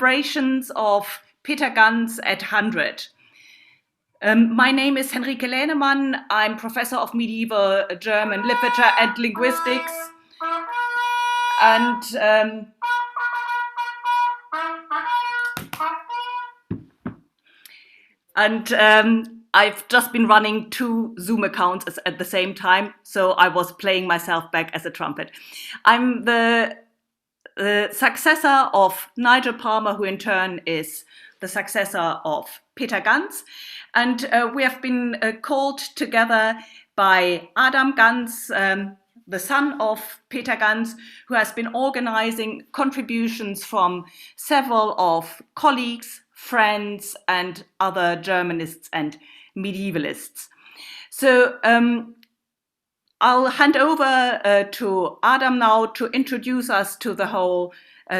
celebrations of Peter Ganz at 100. My name is Henrike Lähnemann. I'm professor of medieval German literature and linguistics. And I've just been running 2 Zoom accounts at the same time, so I was playing myself back as a trumpet. I'm the successor of Nigel Palmer, who in turn is the successor of Peter Ganz. And we have been called together by Adam Ganz, the son of Peter Ganz, who has been organizing contributions from several of colleagues, friends, and other Germanists and medievalists. So I'll hand over to Adam now to introduce us to the whole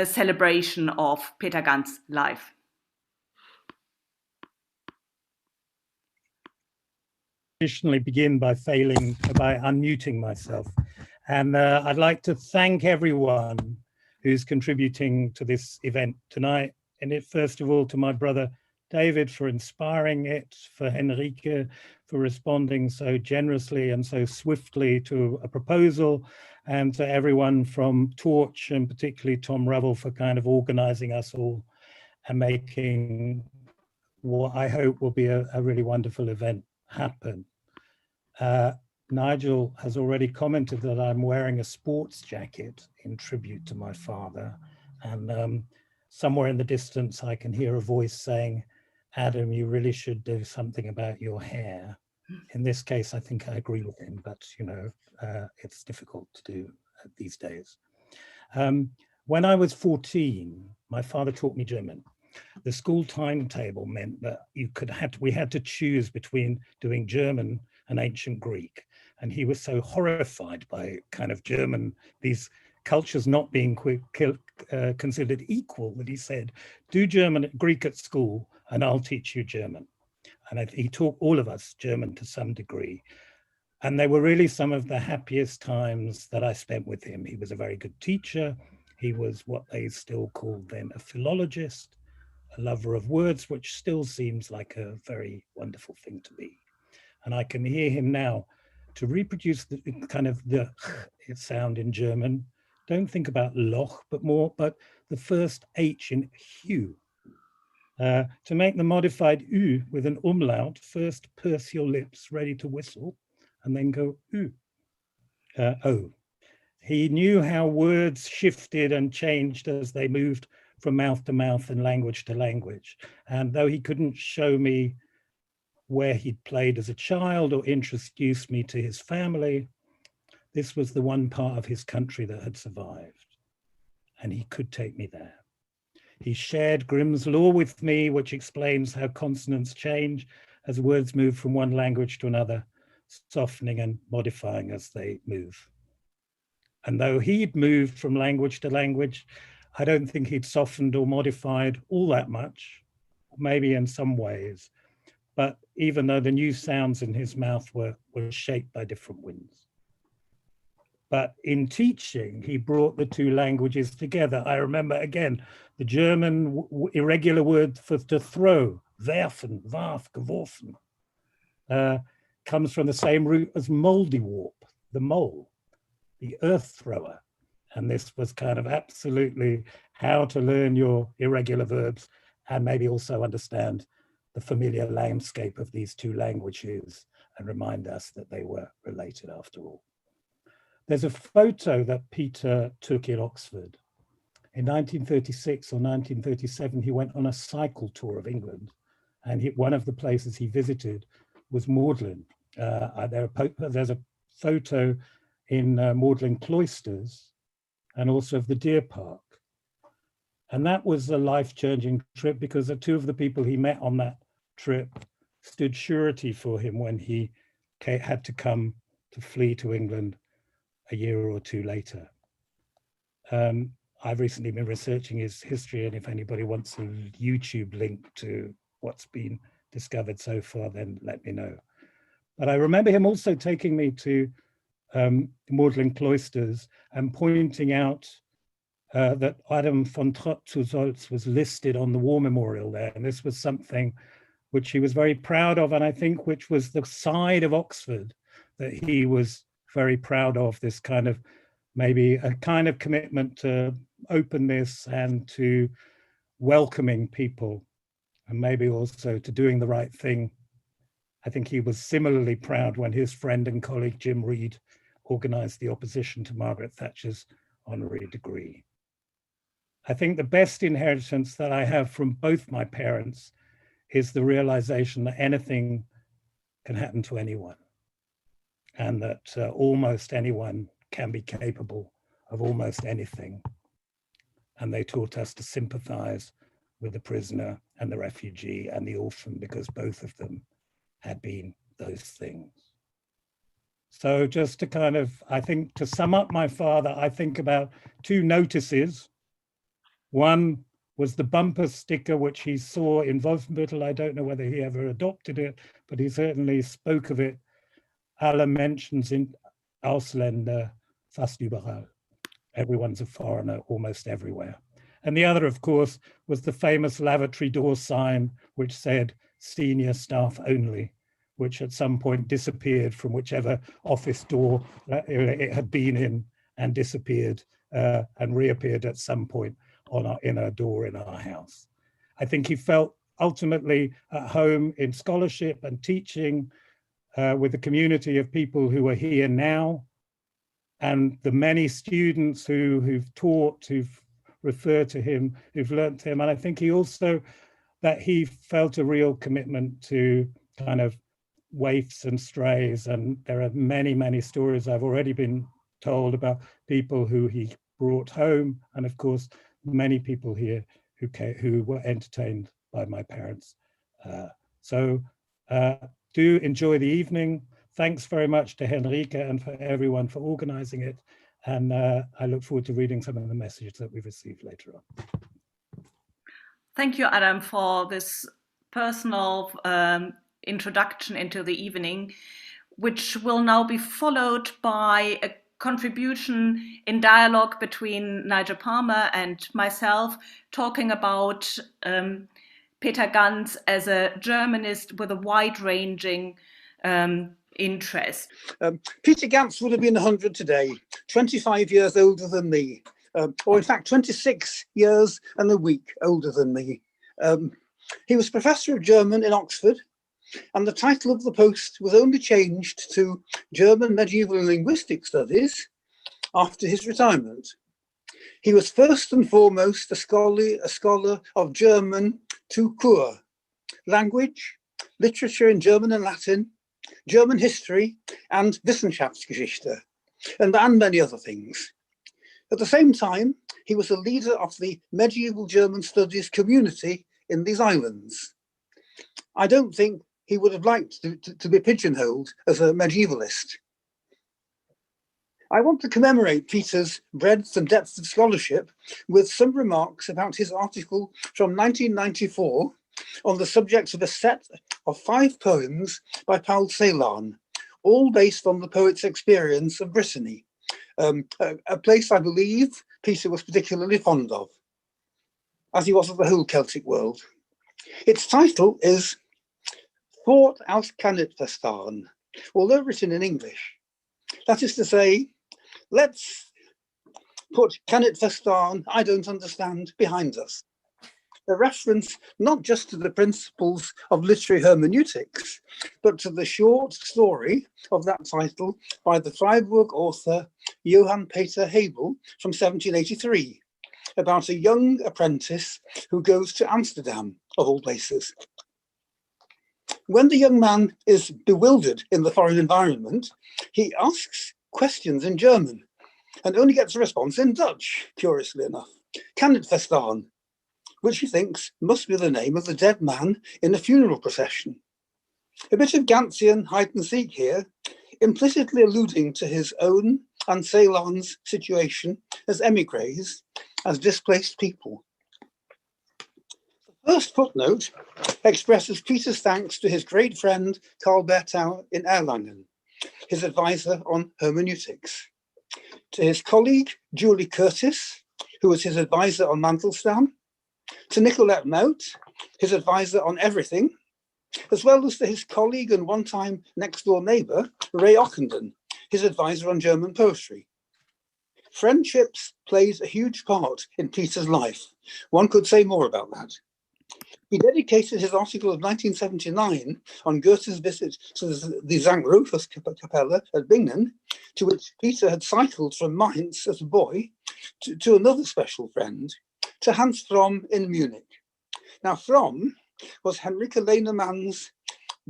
celebration of Peter Ganz' life. Traditionally begin by unmuting myself. And I'd like to thank everyone who's contributing to this event tonight. And first of all, to my brother David for inspiring it, for Henrike for responding so generously and so swiftly to a proposal, and to everyone from Torch and particularly Tom Revel for kind of organizing us all and making what I hope will be a really wonderful event happen. Nigel has already commented that I'm wearing a sports jacket in tribute to my father, and somewhere in the distance I can hear a voice saying, Adam, you really should do something about your hair. In this case, I think I agree with him, but you know, it's difficult to do these days. When I was 14, my father taught me German. The school timetable meant that we had to choose between doing German and ancient Greek. And he was so horrified by kind of German, these cultures not being considered equal, that he said, do Greek at school and I'll teach you German. And he taught all of us German to some degree. And they were really some of the happiest times that I spent with him. He was a very good teacher. He was what they still called then a philologist, a lover of words, which still seems like a very wonderful thing to be. And I can hear him now to reproduce the kind of the sound in German. Don't think about Loch, but the first H in hue. To make the modified U with an umlaut, first purse your lips ready to whistle, and then go U, O. He knew how words shifted and changed as they moved from mouth to mouth and language to language. And though he couldn't show me where he'd played as a child or introduce me to his family, this was the one part of his country that had survived, and he could take me there. He shared Grimm's law with me, which explains how consonants change as words move from one language to another, softening and modifying as they move. And though he'd moved from language to language, I don't think he'd softened or modified all that much, maybe in some ways. But even though the new sounds in his mouth were shaped by different winds. But in teaching, he brought the two languages together. I remember, again, the German irregular word for to throw, werfen, warf, geworfen, comes from the same root as moldywarp, the mole, the earth thrower. And this was kind of absolutely how to learn your irregular verbs and maybe also understand the familiar landscape of these two languages and remind us that they were related after all. There's a photo that Peter took in Oxford. In 1936 or 1937, he went on a cycle tour of England, and one of the places he visited was Magdalen. There's a photo in Magdalen Cloisters and also of the Deer Park. And that was a life-changing trip because the two of the people he met on that trip stood surety for him when he had to flee to England a year or two later. I've recently been researching his history, and if anybody wants a YouTube link to what's been discovered so far, then let me know. But I remember him also taking me to Magdalen Cloisters and pointing out that Adam von Trott zu Solz was listed on the war memorial there. And this was something which he was very proud of, and I think which was the side of Oxford that he was very proud of, this kind of, maybe a kind of commitment to openness and to welcoming people, and maybe also to doing the right thing. I think he was similarly proud when his friend and colleague Jim Reed organized the opposition to Margaret Thatcher's honorary degree. I think the best inheritance that I have from both my parents is the realization that anything can happen to anyone, and that almost anyone can be capable of almost anything. And they taught us to sympathize with the prisoner and the refugee and the orphan, because both of them had been those things. So just to kind of, I think, to sum up my father, I think about two notices. One was the bumper sticker, which he saw in Wolfenbüttel. I don't know whether he ever adopted it, but he certainly spoke of it. Alle Menschen sind Ausländer, fast überall. Everyone's a foreigner almost everywhere. And the other, of course, was the famous lavatory door sign, which said senior staff only, which at some point disappeared from whichever office door it had been in, and disappeared and reappeared at some point in a door in our house. I think he felt ultimately at home in scholarship and teaching with the community of people who are here now, and the many students who've taught, who've referred to him, who've learnt him. And I think he also, that he felt a real commitment to kind of waifs and strays. And there are many, many stories I've already been told about people who he brought home. And of course, many people here who were entertained by my parents. So do enjoy the evening. Thanks very much to Henrike and for everyone for organizing it. And I look forward to reading some of the messages that we've received later on. Thank you, Adam, for this personal introduction into the evening, which will now be followed by a contribution in dialogue between Nigel Palmer and myself, talking about Peter Ganz as a Germanist with a wide-ranging interest. Peter Ganz would have been 100 today, 25 years older than me, or in fact 26 years and a week older than me. He was Professor of German in Oxford, and the title of the post was only changed to German Medieval and Linguistic Studies after his retirement. He was first and foremost a scholar of German tout court, language, literature in German and Latin, German history, and Wissenschaftsgeschichte, and many other things. At the same time, he was a leader of the medieval German studies community in these islands. I don't think he would have liked to be pigeonholed as a medievalist. I want to commemorate Peter's breadth and depth of scholarship with some remarks about his article from 1994 on the subject of a set of 5 poems by Paul Celan, all based on the poet's experience of Brittany, a place I believe Peter was particularly fond of, as he was of the whole Celtic world. Its title is Thought aus Kanitfestan, although written in English. That is to say, let's put Kanitfestan, I don't understand, behind us. A reference not just to the principles of literary hermeneutics, but to the short story of that title by the Freiburg author Johann Peter Hebel from 1783, about a young apprentice who goes to Amsterdam, of all places. When the young man is bewildered in the foreign environment, he asks questions in German and only gets a response in Dutch, curiously enough. Kanitfestan, which he thinks must be the name of the dead man in a funeral procession. A bit of Gantsian hide and seek here, implicitly alluding to his own and Celan's situation as émigrés, as displaced people. The first footnote expresses Peter's thanks to his great friend Karl Bertau in Erlangen, his advisor on hermeneutics, to his colleague Julie Curtis, who was his advisor on Mandelstam, to Nicolette Mout, his advisor on everything, as well as to his colleague and one-time next-door neighbor, Ray Ockenden, his advisor on German poetry. Friendships played a huge part in Peter's life. One could say more about that. He dedicated his article of 1979 on Goethe's visit to the St. Rufus Kapelle at Bingen, to which Peter had cycled from Mainz as a boy, to another special friend, to Hans Fromm in Munich. Now, Fromm was Henrike Lähnemann's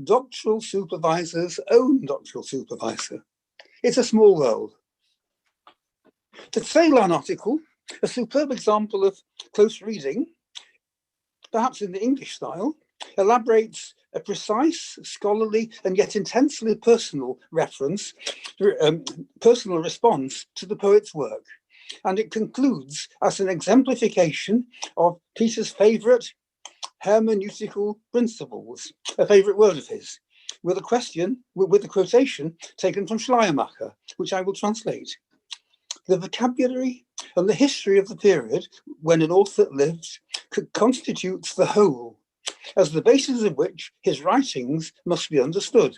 doctoral supervisor's own doctoral supervisor. It's a small world. The Ceylon article, a superb example of close reading, perhaps in the English style, elaborates a precise, scholarly, and yet intensely personal personal response to the poet's work. And it concludes as an exemplification of Peter's favourite hermeneutical principles, a favourite word of his, with a quotation taken from Schleiermacher, which I will translate. The vocabulary and the history of the period when an author lived constitutes the whole, as the basis of which his writings must be understood,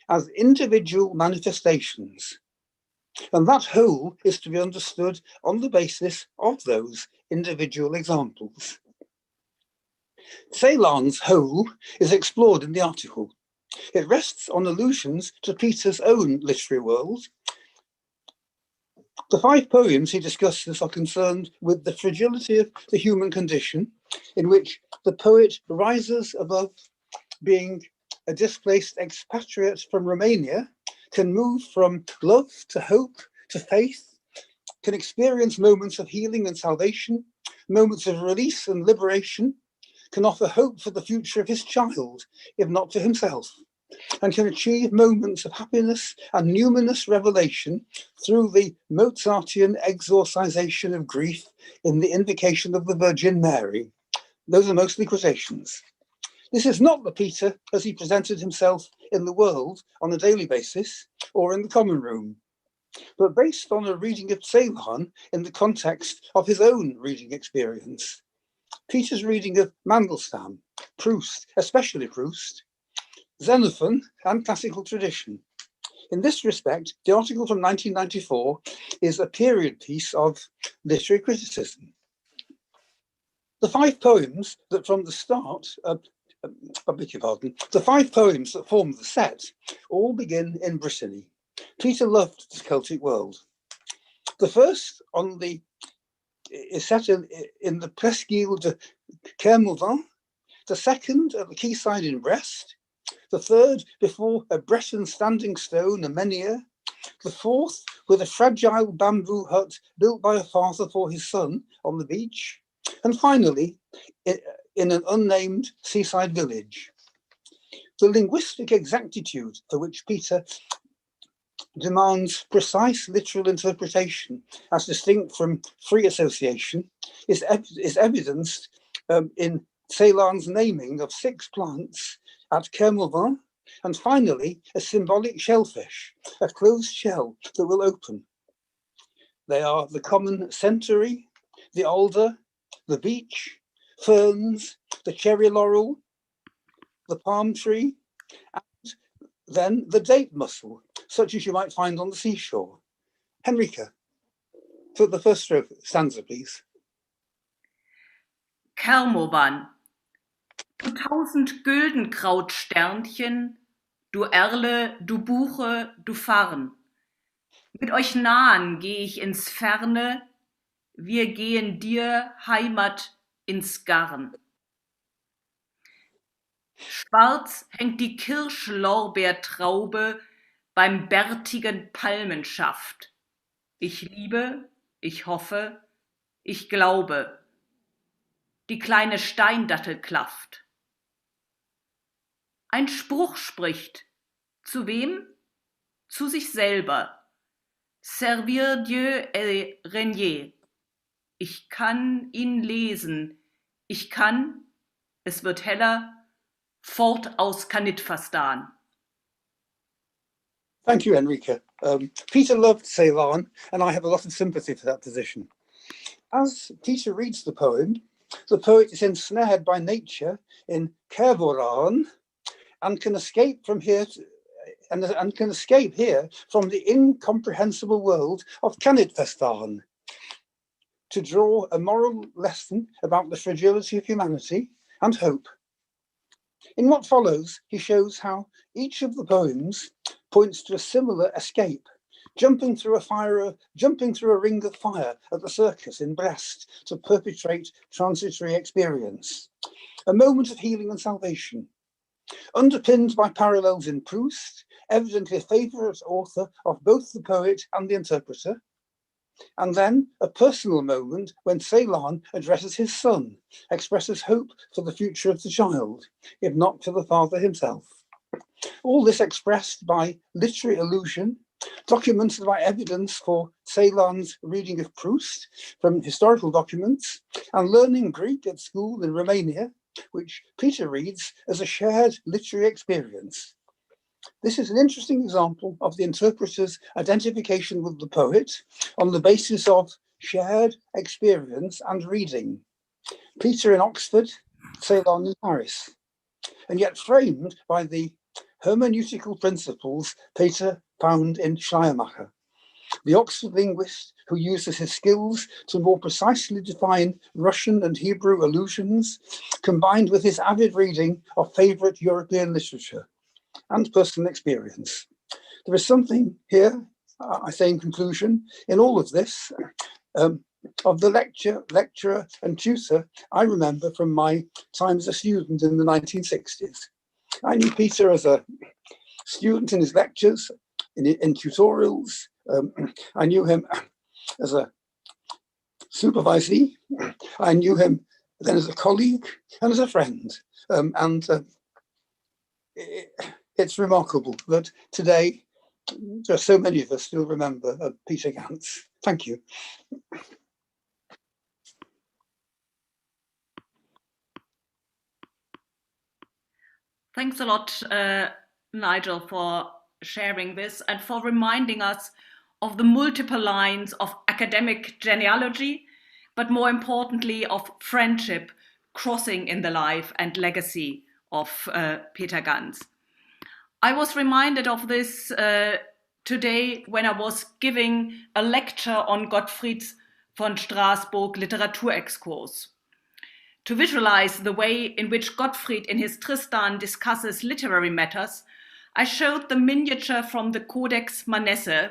as individual manifestations. And that whole is to be understood on the basis of those individual examples. Ceylon's whole is explored in the article. It rests on allusions to Peter's own literary world. The 5 poems he discusses are concerned with the fragility of the human condition, in which the poet rises above being a displaced expatriate from Romania, can move from love to hope to faith, can experience moments of healing and salvation, moments of release and liberation, can offer hope for the future of his child, if not for himself, and can achieve moments of happiness and numinous revelation through the Mozartian exorcisation of grief in the invocation of the Virgin Mary. Those are mostly quotations. This is not the Peter as he presented himself in the world on a daily basis or in the common room, but based on a reading of Ceylon in the context of his own reading experience. Peter's reading of Mandelstam, Proust, especially Proust, Xenophon, and classical tradition. In this respect, the article from 1994 is a period piece of literary criticism. The 5 poems that from the start, the 5 poems that form the set all begin in Brittany. Peter loved the Celtic world. The first is set in the Presqu'île de Kermouvin, the second at the quayside in Brest, the third before a Breton standing stone, a menhir, the fourth with a fragile bamboo hut built by a father for his son on the beach, and finally in an unnamed seaside village. The linguistic exactitude for which Peter demands precise literal interpretation as distinct from free association is evidenced in Ceylon's naming of 6 plants at Kermouvin, and finally a symbolic shellfish, a closed shell that will open. They are the common centenary, the alder, the beech, ferns, the cherry laurel, the palm tree, and then the date mussel, such as you might find on the seashore. Henrike, for the first stanza, please. Kermovan, du 1000 Güldenkrautsternchen, du Erle, du Buche, du Farn. Mit euch nahen geh ich ins Ferne, wir gehen dir, Heimat, ins Garn. Schwarz hängt die Kirschlorbeertraube beim bärtigen Palmenschaft. Ich liebe, ich hoffe, ich glaube. Die kleine Steindattel klafft. Ein Spruch spricht. Zu wem? Zu sich selber. Servir Dieu et régner. Ich kann ihn lesen. Ich kann, es wird heller, fort aus Kanitfastan. Thank you, Henrike. Peter loved Ceylon, and I have a lot of sympathy for that position. As Peter reads the poet is ensnared by nature in Kervoran and can escape from here and can escape here from the incomprehensible world of Kanitfestan to draw a moral lesson about the fragility of humanity and hope. In what follows, he shows how each of the poems points to a similar escape, jumping through a ring of fire at the circus in Brest to perpetrate transitory experience, a moment of healing and salvation, underpinned by parallels in Proust, evidently a favourite author of both the poet and the interpreter, and then a personal moment when Ceylon addresses his son, expresses hope for the future of the child, if not for the father himself. All this expressed by literary allusion, documented by evidence for Ceylon's reading of Proust from historical documents, and learning Greek at school in Romania, which Peter reads as a shared literary experience. This is an interesting example of the interpreter's identification with the poet on the basis of shared experience and reading. Peter in Oxford, Ceylon in Paris, and yet framed by the hermeneutical principles Peter found in Schleiermacher, the Oxford linguist who uses his skills to more precisely define Russian and Hebrew allusions, combined with his avid reading of favourite European literature and personal experience. There is something here, I say in conclusion, in all of this, of the lecturer and tutor I remember from my time as a student in the 1960s. I knew Peter as a student in his lectures, in tutorials. I knew him as a supervisee. I knew him then as a colleague and as a friend. It's remarkable that today there are so many of us still remember Peter Ganz. Thank you. Thanks a lot, Nigel, for sharing this and for reminding us of the multiple lines of academic genealogy, but more importantly of friendship crossing in the life and legacy of Peter Ganz. I was reminded of this today when I was giving a lecture on Gottfried von Straßburg Literaturexkurs. To visualize the way in which Gottfried in his Tristan discusses literary matters, I showed the miniature from the Codex Manesse,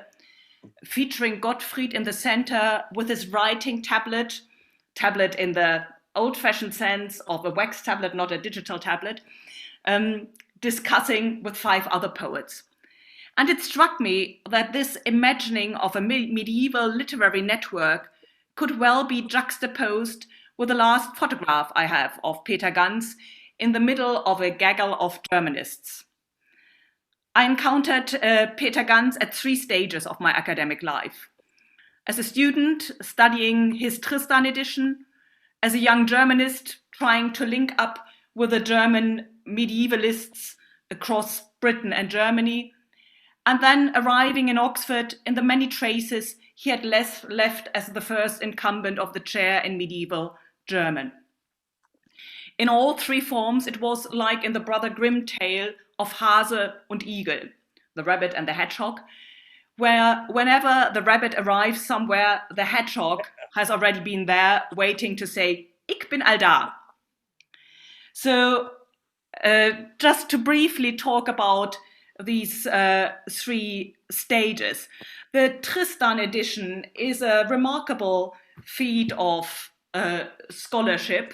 featuring Gottfried in the center with his writing tablet in the old-fashioned sense of a wax tablet, not a digital tablet, discussing with 5 other poets. And it struck me that this imagining of a medieval literary network could well be juxtaposed with the last photograph I have of Peter Ganz in the middle of a gaggle of Germanists. I encountered Peter Ganz at 3 stages of my academic life. As a student studying his Tristan edition, as a young Germanist trying to link up with the German medievalists across Britain and Germany, and then arriving in Oxford in the many traces he had left as the first incumbent of the chair in medieval German. In all 3 forms, it was like in the Brother Grimm tale of Hase und Igel, the rabbit and the hedgehog, where whenever the rabbit arrives somewhere, the hedgehog has already been there waiting to say, "Ich bin all da." So just to briefly talk about these 3 stages. The Tristan edition is a remarkable feat of scholarship.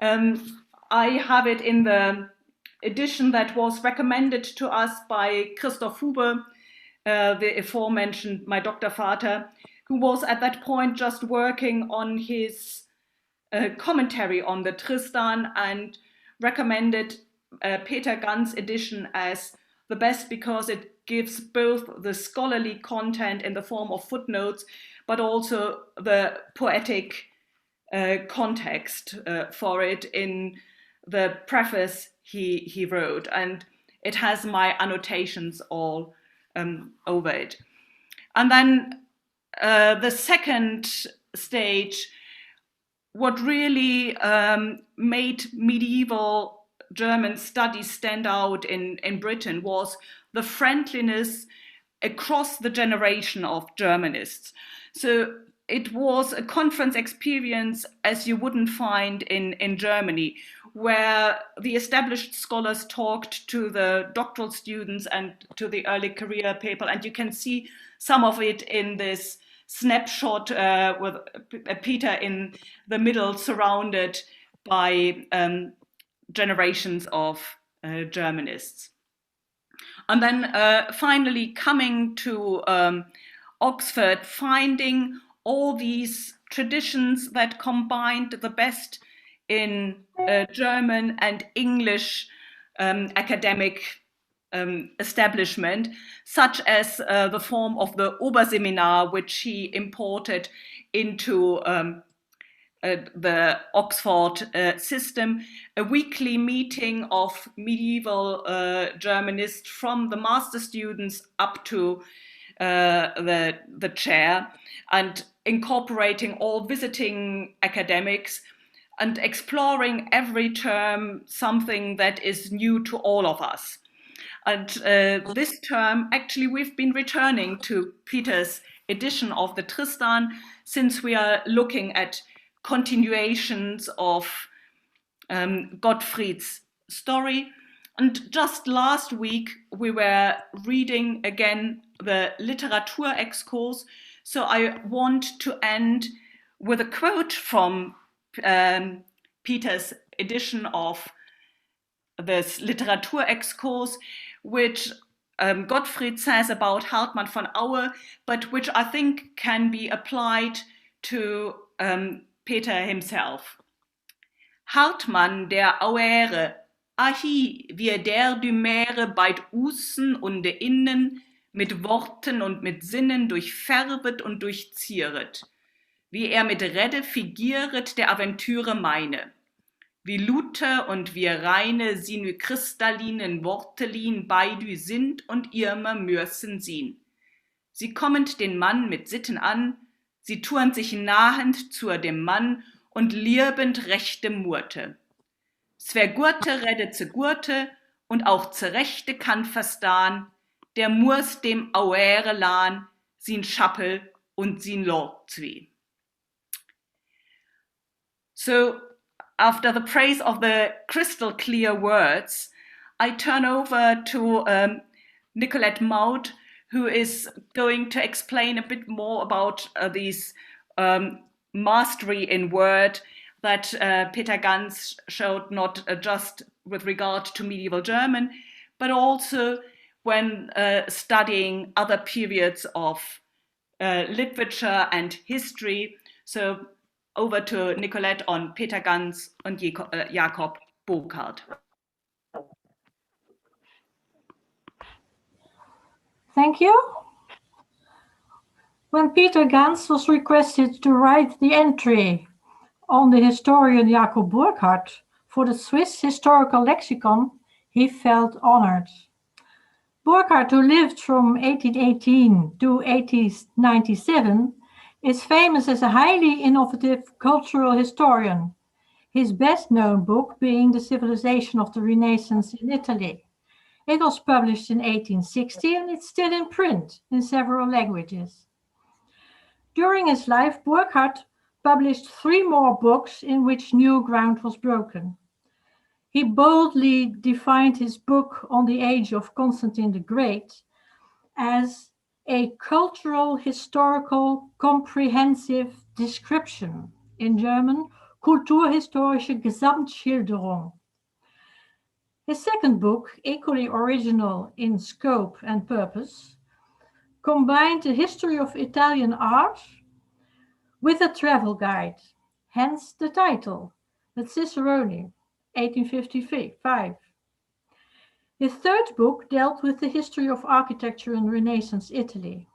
I have it in the edition that was recommended to us by Christoph Hube, the aforementioned my Dr. Vater, who was at that point just working on his commentary on the Tristan and recommended Peter Ganz edition as the best because it gives both the scholarly content in the form of footnotes, but also the poetic context for it in the preface he wrote. And it has my annotations all over it. And then the second stage, what really made medieval German studies stand out in Britain was the friendliness across the generation of Germanists. So it was a conference experience as you wouldn't find in Germany, where the established scholars talked to the doctoral students and to the early career people, and you can see some of it in this snapshot with Peter in the middle, surrounded by generations of Germanists. And then finally coming to Oxford, finding all these traditions that combined the best in German and English academic establishment, such as the form of the Oberseminar, which he imported into the Oxford system, a weekly meeting of medieval Germanists from the master students up to the chair, and incorporating all visiting academics and exploring every term something that is new to all of us. And this term, actually, we've been returning to Peter's edition of the Tristan, since we are looking at continuations of Gottfried's story. And just last week, we were reading again the Literaturexkurs. So I want to end with a quote from Peter's edition of this Literaturexkurs, which Gottfried says about Hartmann von Aue, but which I think can be applied to Peter himself. Hartmann der Auere, ahi, wie der du Meere beid Ussen und de Innen, mit Worten und mit Sinnen durchfärbet und durchzieret, wie mit Redde figieret der Aventüre meine, wie Luther und wie reine sinü kristallinen Wortelin beidü sind und irmer Mürsen sien. Sie kommend den Mann mit Sitten an, sie tuern sich nahend zur dem Mann und lirbend rechte Murte. Zwer Gurte redde ze Gurte und auch ze Rechte kann verstahn, der Murs dem Auere lahn, sin Schappel und sin Lord zwie. So, after the praise of the crystal clear words, I turn over to Nicolette Mout, who is going to explain a bit more about these mastery in word that Peter Ganz showed, not just with regard to medieval German, but also when studying other periods of literature and history. So over to Nicolette on Peter Ganz and Jakob Burckhardt. Thank you. When Peter Ganz was requested to write the entry on the historian Jakob Burckhardt for the Swiss Historical Lexicon, he felt honored. Burckhardt, who lived from 1818 to 1897, is famous as a highly innovative cultural historian, his best-known book being The Civilization of the Renaissance in Italy. It was published in 1860 and it's still in print in several languages. During his life, Burckhardt published 3 more books in which new ground was broken. He boldly defined his book on the age of Constantine the Great as a cultural, historical, comprehensive description, in German, kulturhistorische Gesamtschilderung. His second book, equally original in scope and purpose, combined the history of Italian art with a travel guide, hence the title, The Cicerone, 1855. His third book dealt with the history of architecture in Renaissance Italy.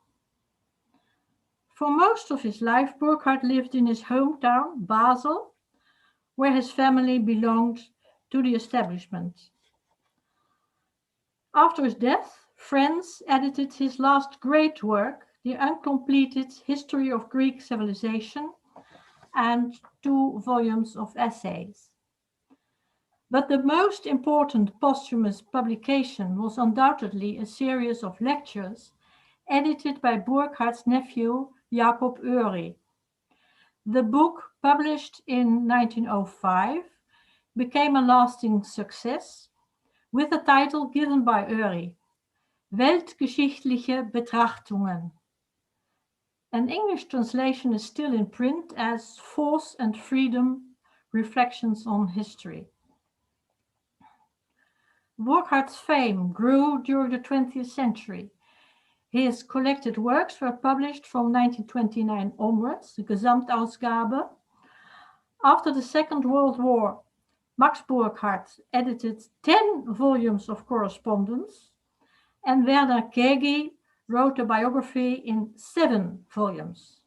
For most of his life, Burckhardt lived in his hometown, Basel, where his family belonged to the establishment. After his death, friends edited his last great work, the uncompleted History of Greek Civilization, and 2 volumes of essays. But the most important posthumous publication was undoubtedly a series of lectures edited by Burckhardt's nephew Jacob Ury. The book, published in 1905, became a lasting success with a title given by Ury, Weltgeschichtliche Betrachtungen. An English translation is still in print as Force and Freedom, Reflections on History. Burckhardt's fame grew during the 20th century. His collected works were published from 1929 onwards, the Gesamtausgabe. After the Second World War, Max Burckhardt edited 10 volumes of correspondence, and Werner wrote a biography in 7 volumes.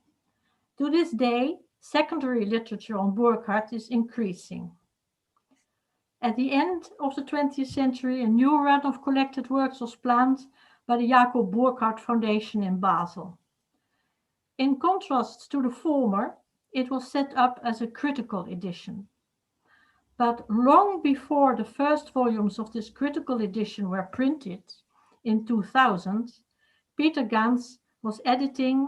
To this day, secondary literature on Burckhardt is increasing. At the end of the 20th century, a new run of collected works was planned by the Jacob Burckhardt Foundation in Basel. In contrast to the former, it was set up as a critical edition. But long before the first volumes of this critical edition were printed, in 2000, Peter Ganz was editing,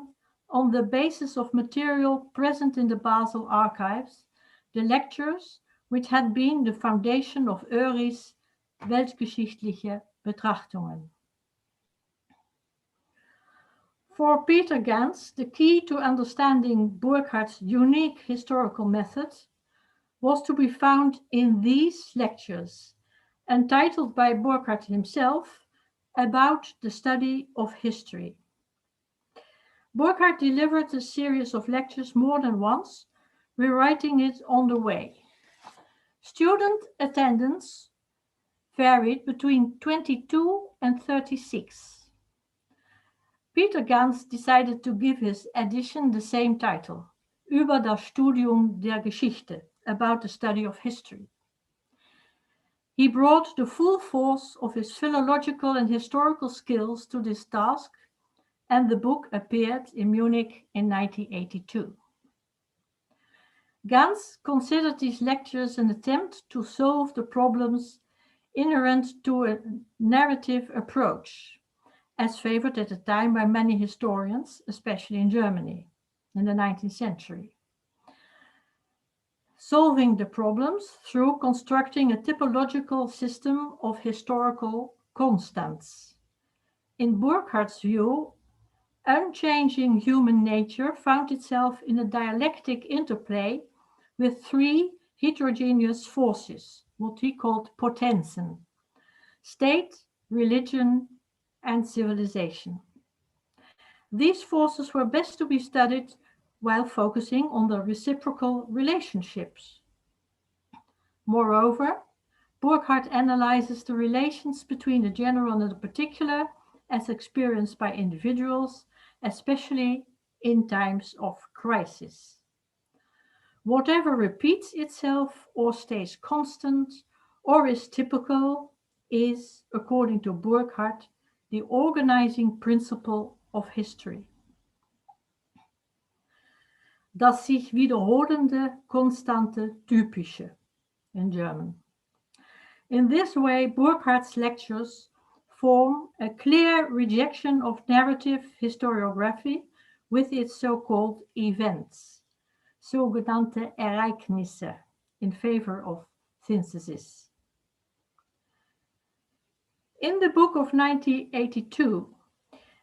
on the basis of material present in the Basel archives, the lectures which had been the foundation of Ury's Weltgeschichtliche Betrachtungen. For Peter Ganz, the key to understanding Burckhardt's unique historical method was to be found in these lectures, entitled by Burckhardt himself, About the Study of History. Burckhardt delivered a series of lectures more than once, rewriting it on the way. Student attendance varied between 22 and 36. Peter Ganz decided to give his edition the same title, Über das Studium der Geschichte, about the study of history. He brought the full force of his philological and historical skills to this task, and the book appeared in Munich in 1982. Ganz considered these lectures an attempt to solve the problems inherent to a narrative approach, as favored at the time by many historians, especially in Germany in the 19th century. Solving the problems through constructing a typological system of historical constants. In Burckhardt's view, unchanging human nature found itself in a dialectic interplay with 3 heterogeneous forces, what he called Potenzen: state, religion, and civilization. These forces were best to be studied while focusing on the reciprocal relationships. Moreover, Burckhardt analyzes the relations between the general and the particular as experienced by individuals, especially in times of crisis. Whatever repeats itself or stays constant or is typical is, according to Burckhardt, the organizing principle of history. Das sich wiederholende, konstante, typische, in German. In this way, Burckhardt's lectures form a clear rejection of narrative historiography with its so-called events, sogenannte Ereignisse, in favor of synthesis. In the book of 1982,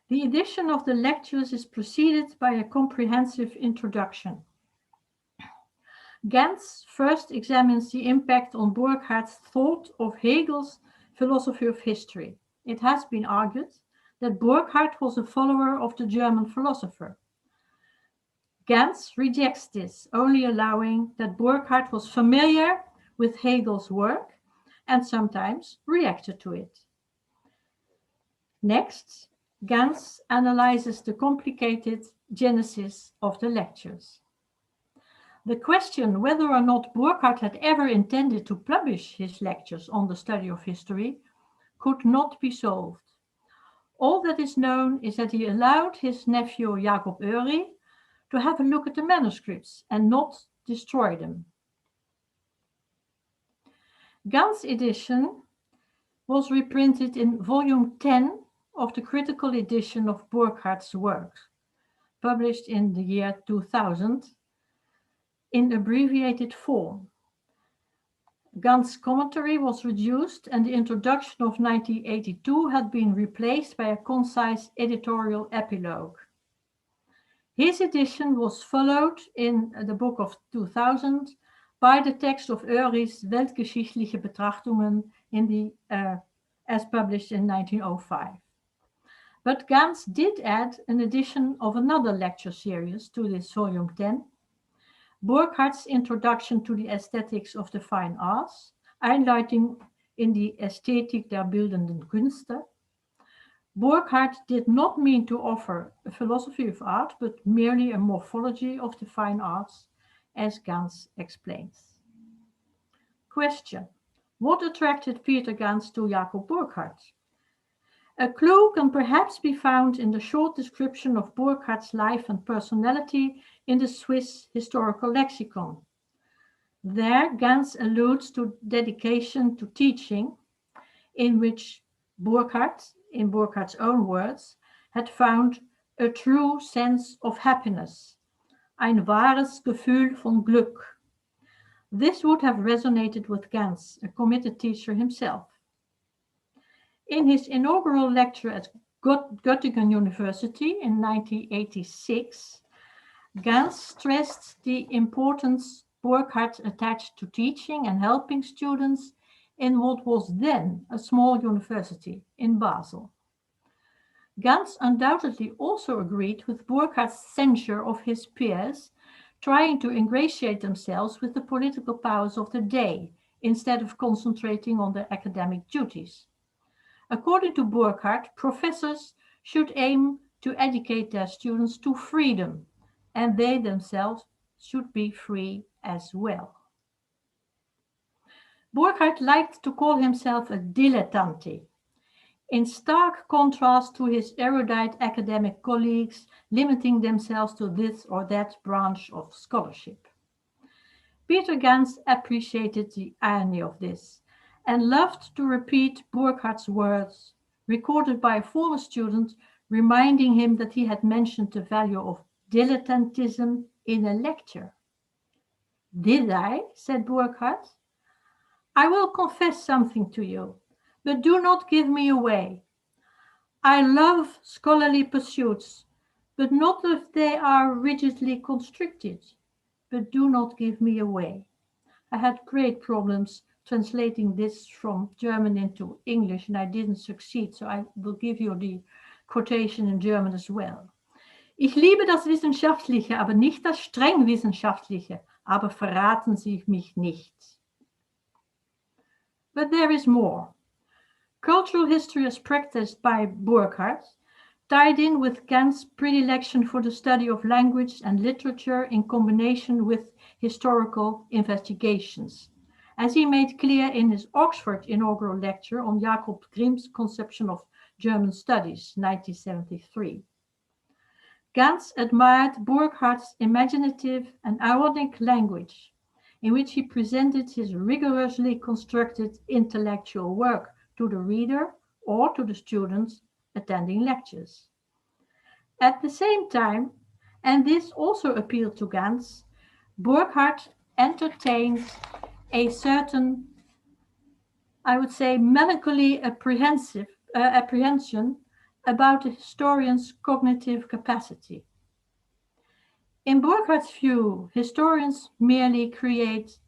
the edition of the lectures is preceded by a comprehensive introduction. Ganz first examines the impact on Burckhardt's thought of Hegel's philosophy of history. It has been argued that Burckhardt was a follower of the German philosopher. Ganz rejects this, only allowing that Burckhardt was familiar with Hegel's work and sometimes reacted to it. Next, Ganz analyzes the complicated genesis of the lectures. The question whether or not Burckhardt had ever intended to publish his lectures on the study of history could not be solved. All that is known is that he allowed his nephew Jacob Ury to have a look at the manuscripts and not destroy them. Ganz' edition was reprinted in volume 10 of the critical edition of Burckhardt's works, published in the year 2000 in abbreviated form. Ganz' commentary was reduced and the introduction of 1982 had been replaced by a concise editorial epilogue. His edition was followed in the book of 2000 by the text of Oehrich's Weltgeschichtliche Betrachtungen as published in 1905. But Ganz did add an edition of another lecture series to this volume 10, Burckhardt's Introduction to the Aesthetics of the Fine Arts, Einleitung in die Ästhetik der bildenden Künste. Burckhardt did not mean to offer a philosophy of art, but merely a morphology of the fine arts, as Ganz explains. Question: what attracted Peter Ganz to Jacob Burckhardt? A clue can perhaps be found in the short description of Burckhardt's life and personality in the Swiss Historical Lexicon. There, Ganz alludes to dedication to teaching, in which Burckhardt, in Burckhardt's own words, had found a true sense of happiness, ein wahres Gefühl von Glück. This would have resonated with Ganz, a committed teacher himself. In his inaugural lecture at Göttingen University in 1986, Ganz stressed the importance Burckhardt attached to teaching and helping students in what was then a small university in Basel. Ganz undoubtedly also agreed with Burckhardt's censure of his peers trying to ingratiate themselves with the political powers of the day instead of concentrating on their academic duties. According to Burckhardt, professors should aim to educate their students to freedom, and they themselves should be free as well. Burckhardt liked to call himself a dilettante, in stark contrast to his erudite academic colleagues limiting themselves to this or that branch of scholarship. Peter Ganz appreciated the irony of this and loved to repeat Burckhardt's words, recorded by a former student, reminding him that he had mentioned the value of dilettantism in a lecture. "Did I?" said Burckhardt. "I will confess something to you, but do not give me away. I love scholarly pursuits, but not if they are rigidly constricted. But do not give me away." I had great problems translating this from German into English, and I didn't succeed, so I will give you the quotation in German as well. "Ich liebe das Wissenschaftliche, aber nicht das streng Wissenschaftliche, aber verraten Sie mich nicht." But there is more. Cultural history as practiced by Burckhardt tied in with Ganz' predilection for the study of language and literature in combination with historical investigations, as he made clear in his Oxford inaugural lecture on Jacob Grimm's conception of German studies, 1973. Ganz admired Burckhardt's imaginative and ironic language, in which he presented his rigorously constructed intellectual work to the reader or to the students attending lectures. At the same time, and this also appealed to Ganz, Burckhardt entertained a certain, I would say, melancholy apprehension about the historian's cognitive capacity. In Burckhardt's view, historians merely create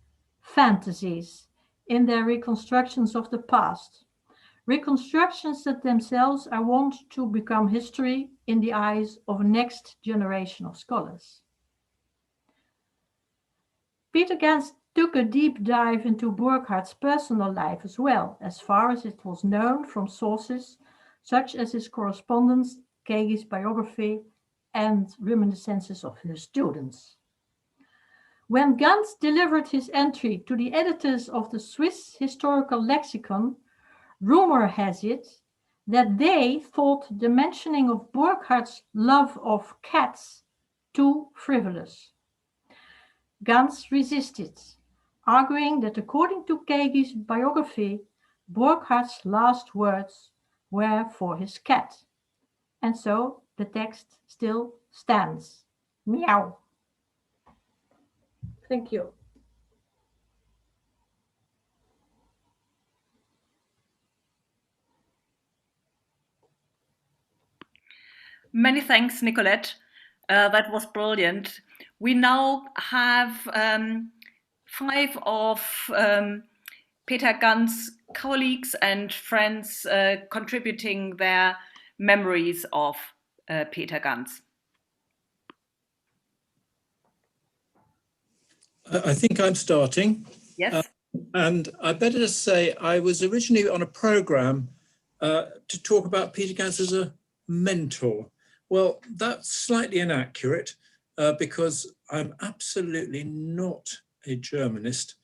fantasies in their reconstructions of the past, reconstructions that themselves are wont to become history in the eyes of a next generation of scholars. Peter Ganz took a deep dive into Burckhardt's personal life as well, as far as it was known from sources such as his correspondence, Kege's biography, and reminiscences of his students. When Ganz delivered his entry to the editors of the Swiss Historical Lexicon, rumor has it that they thought the mentioning of Burckhardt's love of cats too frivolous. Ganz resisted, arguing that according to Kege's biography, Burckhardt's last words were for his cat. And so the text still stands. Meow. Thank you. Many thanks, Nicolette. That was brilliant. We now have 5 of Peter Ganz' colleagues and friends contributing their memories of Peter Ganz. I think I'm starting. Yes. And I better just say, I was originally on a program to talk about Peter Ganz as a mentor. Well, that's slightly inaccurate because I'm absolutely not a Germanist.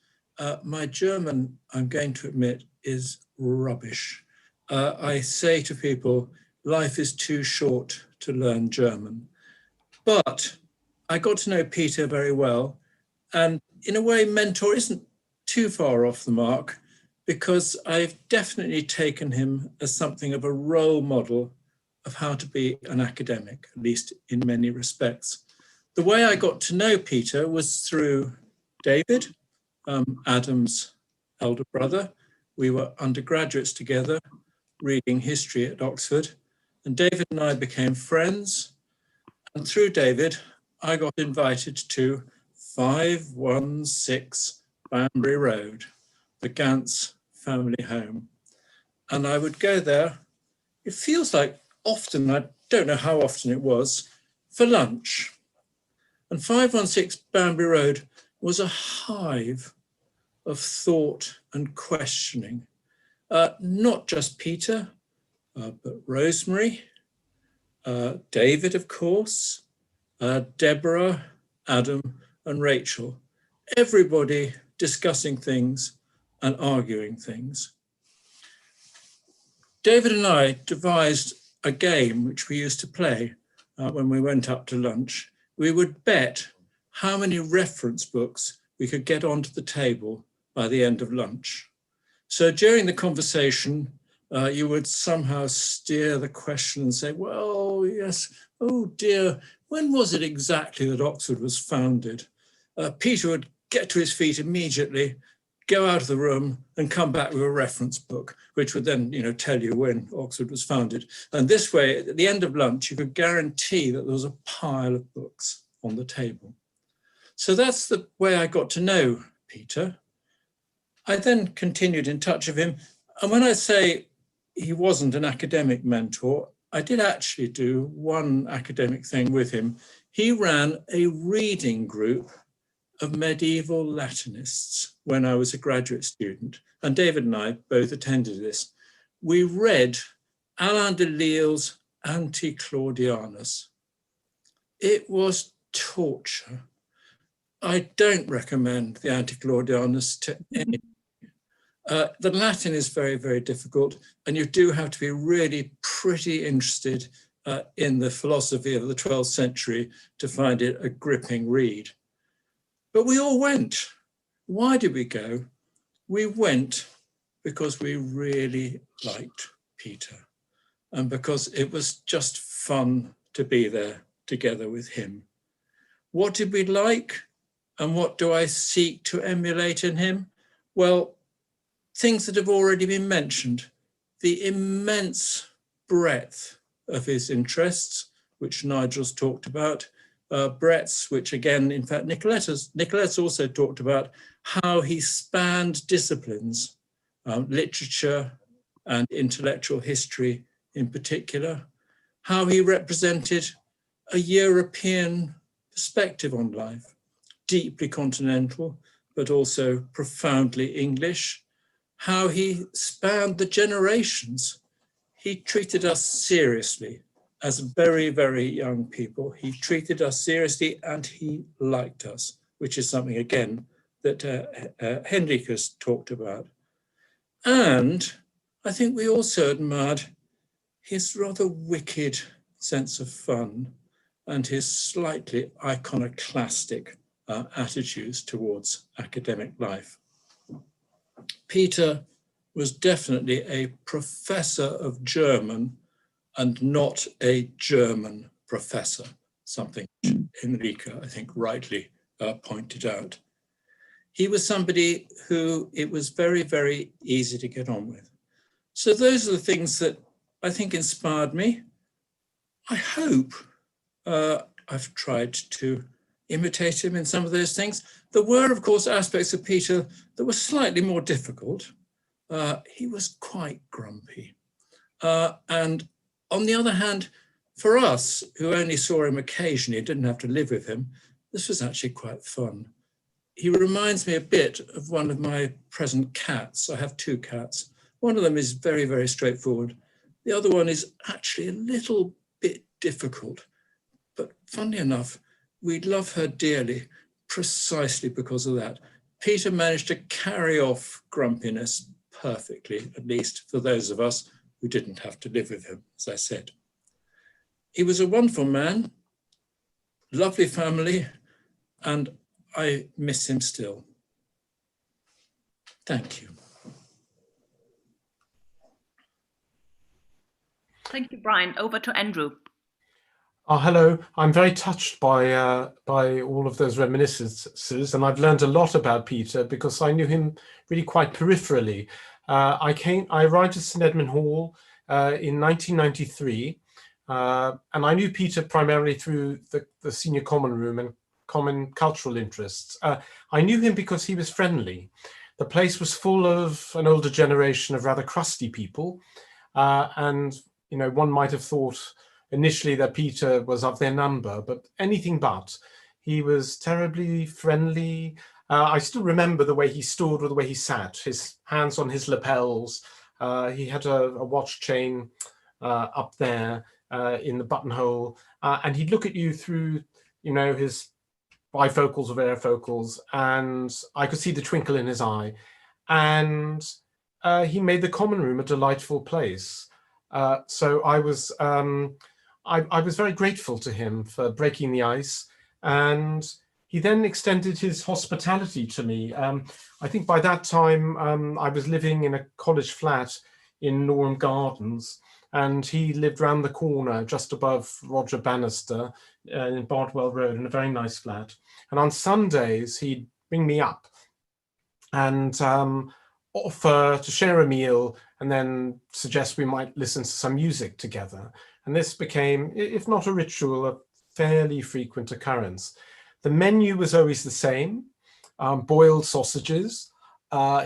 My German, I'm going to admit, is rubbish. I say to people, life is too short to learn German. But I got to know Peter very well. And in a way, mentor isn't too far off the mark because I've definitely taken him as something of a role model of how to be an academic, at least in many respects. The way I got to know Peter was through David, Adam's elder brother. We were undergraduates together, reading history at Oxford, and David and I became friends. And through David, I got invited to 516 Banbury Road, the Ganz family home. And I would go there, it feels like often, I don't know how often it was, for lunch. And 516 Banbury Road was a hive of thought and questioning. Not just Peter, but Rosemary, David, of course, Deborah, Adam, and Rachel. Everybody discussing things and arguing things. David and I devised a game which we used to play when we went up to lunch. We would bet how many reference books we could get onto the table by the end of lunch. So during the conversation, you would somehow steer the question and say, well, yes, oh dear, when was it exactly that Oxford was founded? Peter would get to his feet immediately, go out of the room and come back with a reference book, which would then, tell you when Oxford was founded. And this way, at the end of lunch, you could guarantee that there was a pile of books on the table. So that's the way I got to know Peter. I then continued in touch with him. And when I say he wasn't an academic mentor, I did actually do one academic thing with him. He ran a reading group of medieval Latinists when I was a graduate student, and David and I both attended this. We read Alain de Lisle's Anti-Claudianus. It was torture. I don't recommend the Anti-Claudianus to any. The Latin is very, very difficult, and you do have to be really pretty interested in the philosophy of the 12th century to find it a gripping read. But we all went. Why did we go? We went because we really liked Peter and because it was just fun to be there together with him. What did we like and what do I seek to emulate in him? Well, things that have already been mentioned, the immense breadth of his interests, which Nigel's talked about, breadths, which again, in fact, Nicolette's also talked about how he spanned disciplines, literature and intellectual history in particular, how he represented a European perspective on life, deeply continental, but also profoundly English, how he spanned the generations. He treated us seriously. As very, very young people, he treated us seriously and he liked us, which is something, again, that Henrike has talked about. And I think we also admired his rather wicked sense of fun. and his slightly iconoclastic attitudes towards academic life. Peter was definitely a professor of German and not a German professor, something Henrike, I think, rightly pointed out. He was somebody who it was very, very easy to get on with. So those are the things that I think inspired me. I hope I've tried to imitate him in some of those things. There were, of course, aspects of Peter that were slightly more difficult. He was quite grumpy. And on the other hand, for us, who only saw him occasionally, didn't have to live with him, this was actually quite fun. He reminds me a bit of one of my present cats. I have two cats. One of them is very, very straightforward. The other one is actually a little bit difficult. But funnily enough, we love her dearly precisely because of that. Peter managed to carry off grumpiness perfectly, at least for those of us who didn't have to live with him, as I said. He was a wonderful man, lovely family, and I miss him still. Thank you. Thank you, Bryan. Over to Andrew. Oh, hello. I'm very touched by all of those reminiscences, and I've learned a lot about Peter because I knew him really quite peripherally. I arrived at St Edmund Hall in 1993, and I knew Peter primarily through the senior common room and common cultural interests. I knew him because he was friendly. The place was full of an older generation of rather crusty people, and you know, one might have thought initially that Peter was of their number, but anything but. He was terribly friendly. I still remember the way he stood or the way he sat, his hands on his lapels. He had a watch chain up there in the buttonhole, and he'd look at you through, you know, his bifocals or varifocals, and I could see the twinkle in his eye. And he made the common room a delightful place. So I was very grateful to him for breaking the ice, and he then extended his hospitality to me. I think by that time I was living in a college flat in Norham Gardens, and he lived round the corner just above Roger Bannister in Bardwell Road in a very nice flat. And on Sundays he'd bring me up and offer to share a meal and then suggest we might listen to some music together. And this became, if not a ritual, a fairly frequent occurrence. The menu was always the same, boiled sausages.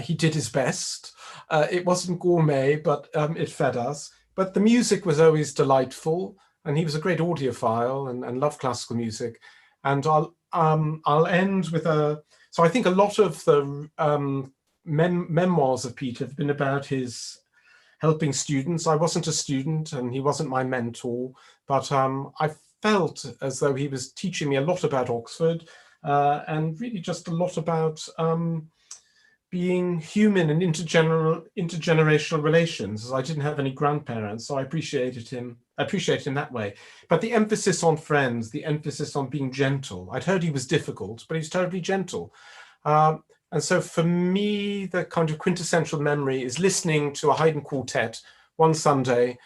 He did his best. It wasn't gourmet, but it fed us. But the music was always delightful, and he was a great audiophile and loved classical music. And I'll end with so I think a lot of the memoirs of Peter have been about his helping students. I wasn't a student and he wasn't my mentor, but I felt as though he was teaching me a lot about Oxford and really just a lot about being human and intergenerational relations, as I didn't have any grandparents, so I appreciated him that way. But the emphasis on friends, the emphasis on being gentle. I'd heard he was difficult, but he was terribly gentle. And so for me, the kind of quintessential memory is listening to a Haydn quartet one Sunday,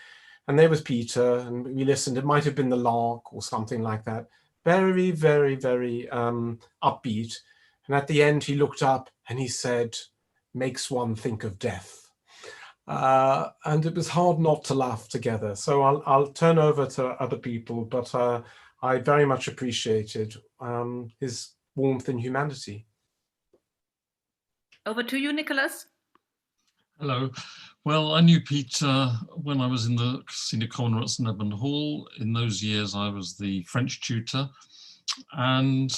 and there was Peter, and we listened. It might have been the Lark or something like that. Very, very, very upbeat. And at the end, he looked up and he said, "Makes one think of death." And it was hard not to laugh together. So I'll turn over to other people, but I very much appreciated his warmth and humanity. Over to you, Nicholas. Hello. Well, I knew Peter when I was in the senior common room at St Edmund Hall. In those years, I was the French tutor. And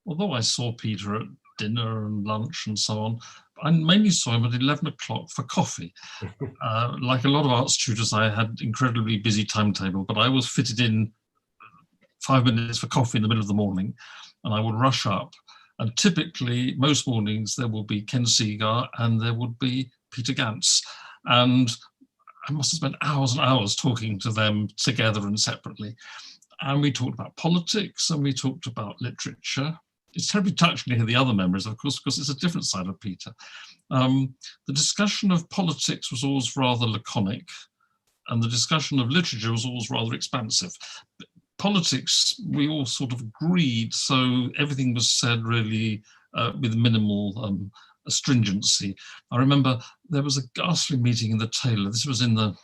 although I saw Peter at dinner and lunch and so on, I mainly saw him at 11 o'clock for coffee. Like a lot of arts tutors, I had incredibly busy timetable, but I was fitted in 5 minutes for coffee in the middle of the morning, and I would rush up. And typically, most mornings, there will be Ken Segar and there would be Peter Ganz. And I must have spent hours and hours talking to them together and separately. And we talked about politics and we talked about literature. It's terribly touching to hear the other memories, of course, because it's a different side of Peter. The discussion of politics was always rather laconic, and the discussion of literature was always rather expansive. Politics, we all sort of agreed, so everything was said really with minimal astringency. I remember there was a ghastly meeting in the Taylor. This was in the,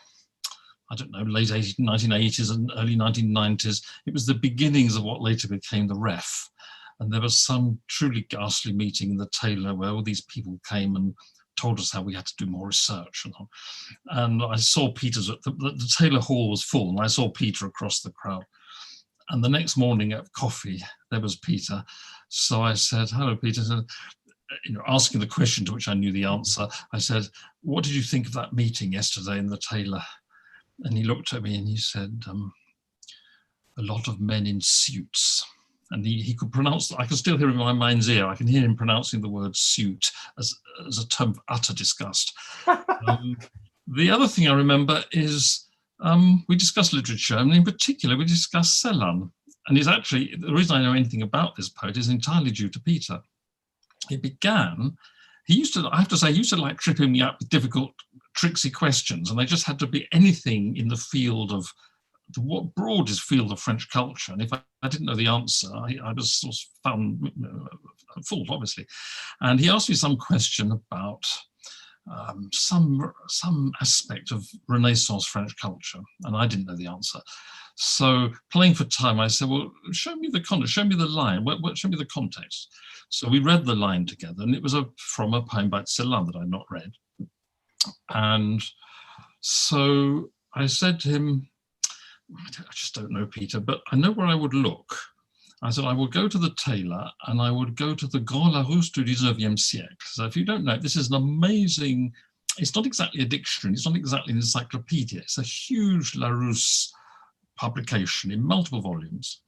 I don't know, late 1980s and early 1990s. It was the beginnings of what later became the Ref. And there was some truly ghastly meeting in the Taylor where all these people came and told us how we had to do more research and on. And I saw Peter's, the Taylor Hall was full, and I saw Peter across the crowd. And the next morning at coffee, there was Peter. So I said, hello, Peter. You know, asking the question to which I knew the answer, I said, what did you think of that meeting yesterday in the Taylor? And he looked at me and he said, a lot of men in suits. And he could pronounce, I can still hear him in my mind's ear, I can hear him pronouncing the word suit as a term of utter disgust. The other thing I remember is we discussed literature, and in particular we discussed Celan. And it's actually, the reason I know anything about this poet is entirely due to Peter. It began, he used to, I have to say, he used to like tripping me up with difficult, tricksy questions, and they just had to be anything in the field of, the broadest field of French culture. And if I didn't know the answer, I was sort of found fooled, obviously. And he asked me some question about some aspect of Renaissance French culture, and I didn't know the answer. So playing for time, I said, well, show me the context, show me the line, show me the context. So we read the line together, and it was from a poem by Celan that I'd not read. And so I said to him, I just don't know, Peter, but I know where I would look. I said, I will go to the Taylor and I would go to the Grand Larousse du 19e siècle. So if you don't know, this is an amazing, it's not exactly a dictionary, it's not exactly an encyclopedia, it's a huge Larousse publication in multiple volumes.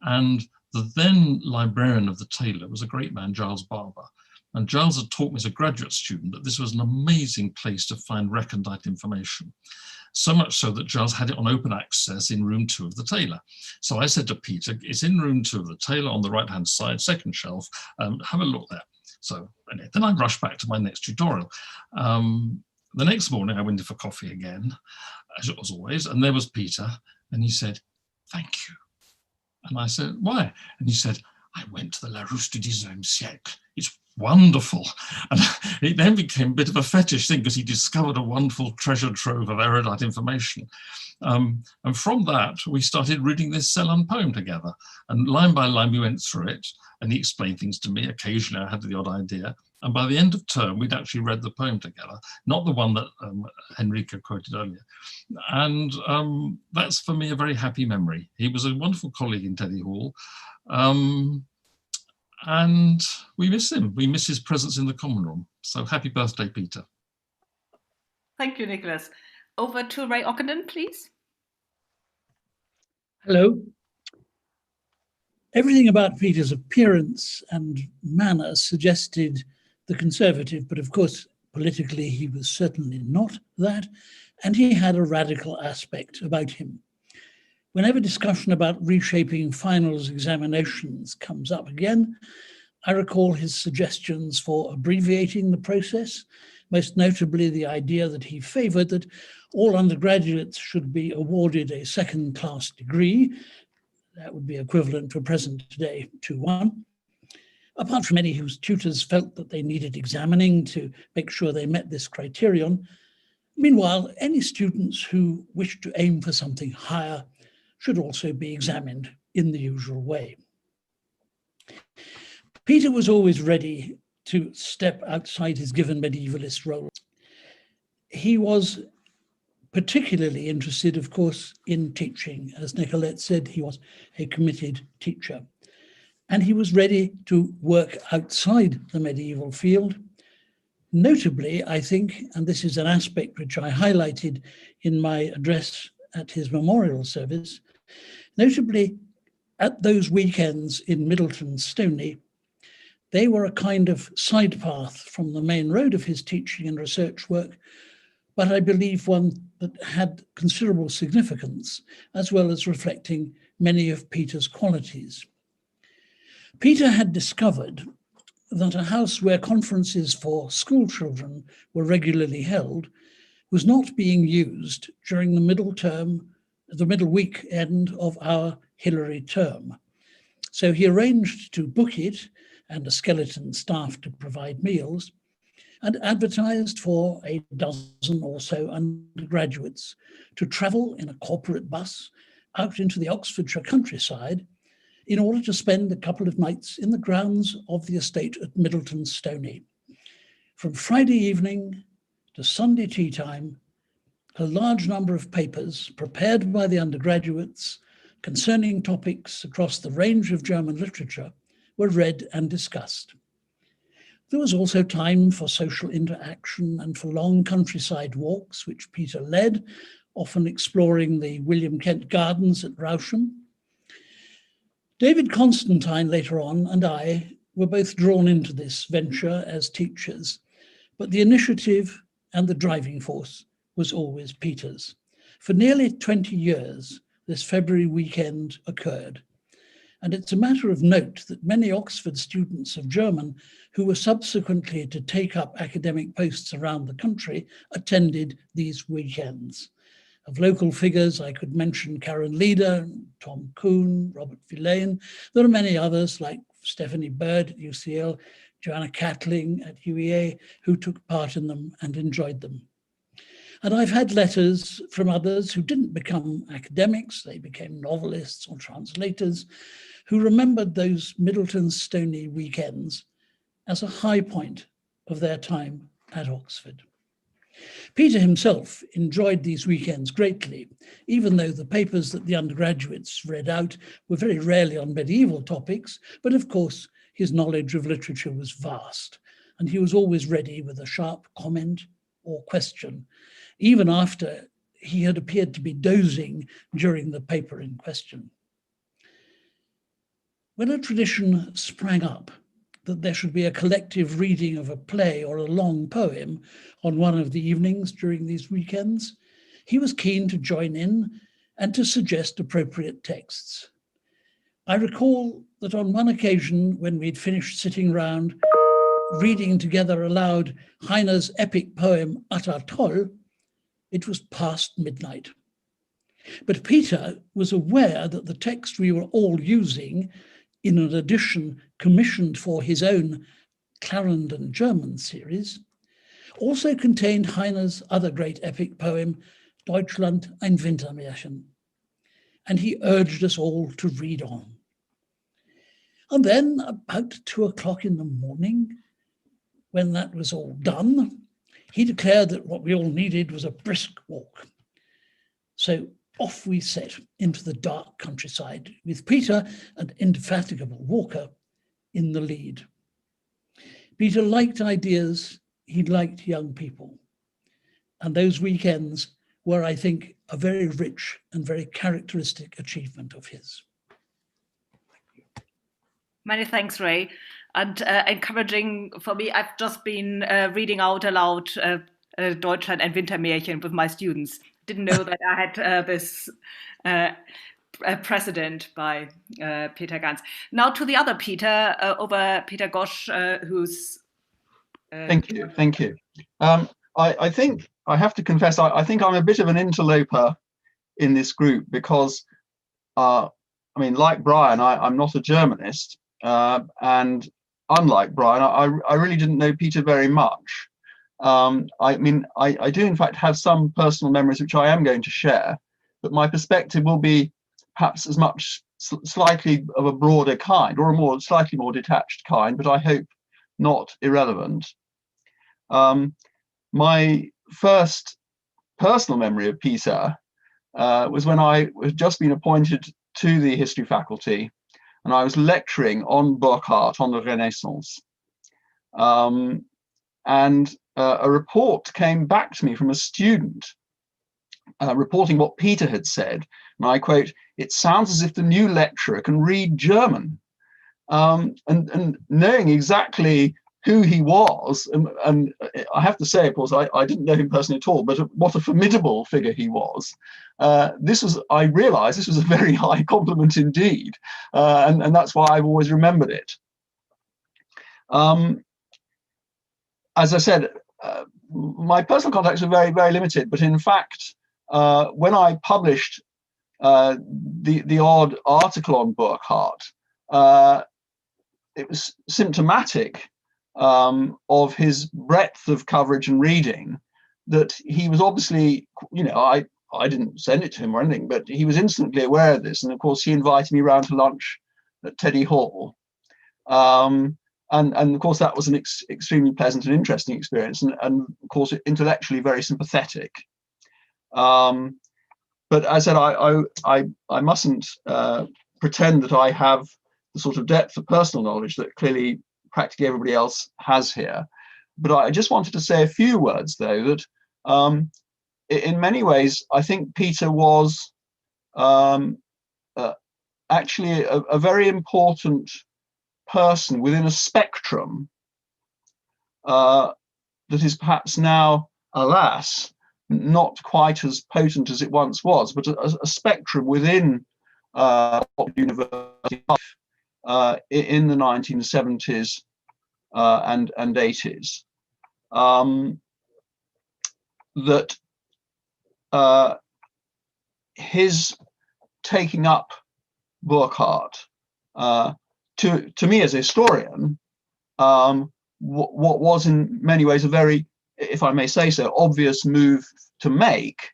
And the then librarian of the Taylor was a great man, Giles Barber. And Giles had taught me as a graduate student that this was an amazing place to find recondite information. So much so that Giles had it on open access in room 2 of the Taylor. So I said to Peter, it's in room 2 of the Taylor on the right-hand side, second shelf, have a look there. So then I rushed back to my next tutorial. The next morning I went in for coffee again, as it was always, and there was Peter, and he said, thank you. And I said, why? And he said, I went to the Larousse du 19e siècle. It's wonderful. And it then became a bit of a fetish thing because he discovered a wonderful treasure trove of erudite information. And from that, we started reading this Celan poem together. And line by line, we went through it, and he explained things to me. Occasionally, I had the odd idea. And by the end of term, we'd actually read the poem together, not the one that Henrike quoted earlier. And that's, for me, a very happy memory. He was a wonderful colleague in Teddy Hall. And we miss him. We miss his presence in the common room. So happy birthday, Peter. Thank you, Nicholas. Over to Ray Ockenden, please. Hello. Everything about Peter's appearance and manner suggested the conservative, but of course, politically, he was certainly not that, and he had a radical aspect about him. Whenever discussion about reshaping finals examinations comes up again, I recall his suggestions for abbreviating the process, most notably the idea that he favoured that all undergraduates should be awarded a second-class degree. That would be equivalent to present today 2-1. Apart from many whose tutors felt that they needed examining to make sure they met this criterion, meanwhile, any students who wish to aim for something higher should also be examined in the usual way. Peter was always ready to step outside his given medievalist role. He was particularly interested, of course, in teaching. As Nicolette said, he was a committed teacher. And he was ready to work outside the medieval field. Notably, I think, and this is an aspect which I highlighted in my address at his memorial service, notably at those weekends in Middleton Stony, they were a kind of side path from the main road of his teaching and research work, but I believe one that had considerable significance, as well as reflecting many of Peter's qualities. Peter had discovered that a house where conferences for school children were regularly held was not being used during the middle weekend of our Hillary term. So he arranged to book it and a skeleton staff to provide meals, and advertised for a dozen or so undergraduates to travel in a corporate bus out into the Oxfordshire countryside in order to spend a couple of nights in the grounds of the estate at Middleton Stony. From Friday evening to Sunday tea time, a large number of papers prepared by the undergraduates concerning topics across the range of German literature were read and discussed. There was also time for social interaction and for long countryside walks, which Peter led, often exploring the William Kent Gardens at Rousham. David Constantine later on and I were both drawn into this venture as teachers, but the initiative and the driving force was always Peter's. For nearly 20 years, this February weekend occurred. And it's a matter of note that many Oxford students of German who were subsequently to take up academic posts around the country attended these weekends. Of local figures, I could mention Karen Leader, Tom Kuhn, Robert Villain. There are many others like Stephanie Bird at UCL, Joanna Catling at UEA, who took part in them and enjoyed them. And I've had letters from others who didn't become academics, they became novelists or translators, who remembered those Middleton Stony weekends as a high point of their time at Oxford. Peter himself enjoyed these weekends greatly, even though the papers that the undergraduates read out were very rarely on medieval topics, but of course his knowledge of literature was vast, and he was always ready with a sharp comment or question, even after he had appeared to be dozing during the paper in question. When a tradition sprang up that there should be a collective reading of a play or a long poem on one of the evenings during these weekends, he was keen to join in and to suggest appropriate texts. I recall that on one occasion when we'd finished sitting round reading together aloud Heine's epic poem Atta Toll, it was past midnight. But Peter was aware that the text we were all using in an edition commissioned for his own Clarendon German series, also contained Heine's other great epic poem, Deutschland ein Wintermärchen, and he urged us all to read on. And then about 2 o'clock in the morning, when that was all done, he declared that what we all needed was a brisk walk. So off we set into the dark countryside with Peter, an indefatigable walker, in the lead. Peter liked ideas, he liked young people. And those weekends were, I think, a very rich and very characteristic achievement of his. Many thanks, Ray. And encouraging for me, I've just been reading out aloud Deutschland ein Wintermärchen with my students. Didn't know that I had this precedent by Peter Ganz. Now to the other Peter, over Peter Ghosh, who's... Thank you. I think, I have to confess, I think I'm a bit of an interloper in this group because, I mean, like Bryan, I'm not a Germanist, and unlike Bryan, I really didn't know Peter very much. I mean, I do in fact have some personal memories which I am going to share, but my perspective will be perhaps as much slightly of a broader kind or a slightly more detached kind, but I hope not irrelevant. My first personal memory of Peter was when I had just been appointed to the history faculty and I was lecturing on Burckhardt, on the Renaissance. And a report came back to me from a student reporting what Peter had said. And I quote, "It sounds as if the new lecturer can read German." And knowing exactly who he was, and I have to say, of course, I didn't know him personally at all, but what a formidable figure he was. I realized this was a very high compliment indeed, and that's why I've always remembered it. As I said, my personal contacts were very, very limited, but in fact, when I published the odd article on Burckhardt, it was symptomatic of his breadth of coverage and reading, that he was obviously, I didn't send it to him or anything, but he was instantly aware of this. And of course, he invited me round to lunch at Teddy Hall. And of course, that was an extremely pleasant and interesting experience, and of course, intellectually very sympathetic. But as I said, I mustn't pretend that I have the sort of depth of personal knowledge that clearly practically everybody else has here. But I just wanted to say a few words, though, that in many ways, I think Peter was actually a very important person within a spectrum that is perhaps now, alas, not quite as potent as it once was, but a spectrum within university life in the 1970s and 80s, that his taking up Burckhardt, to me as a historian, what was in many ways a very, if I may say so, obvious move to make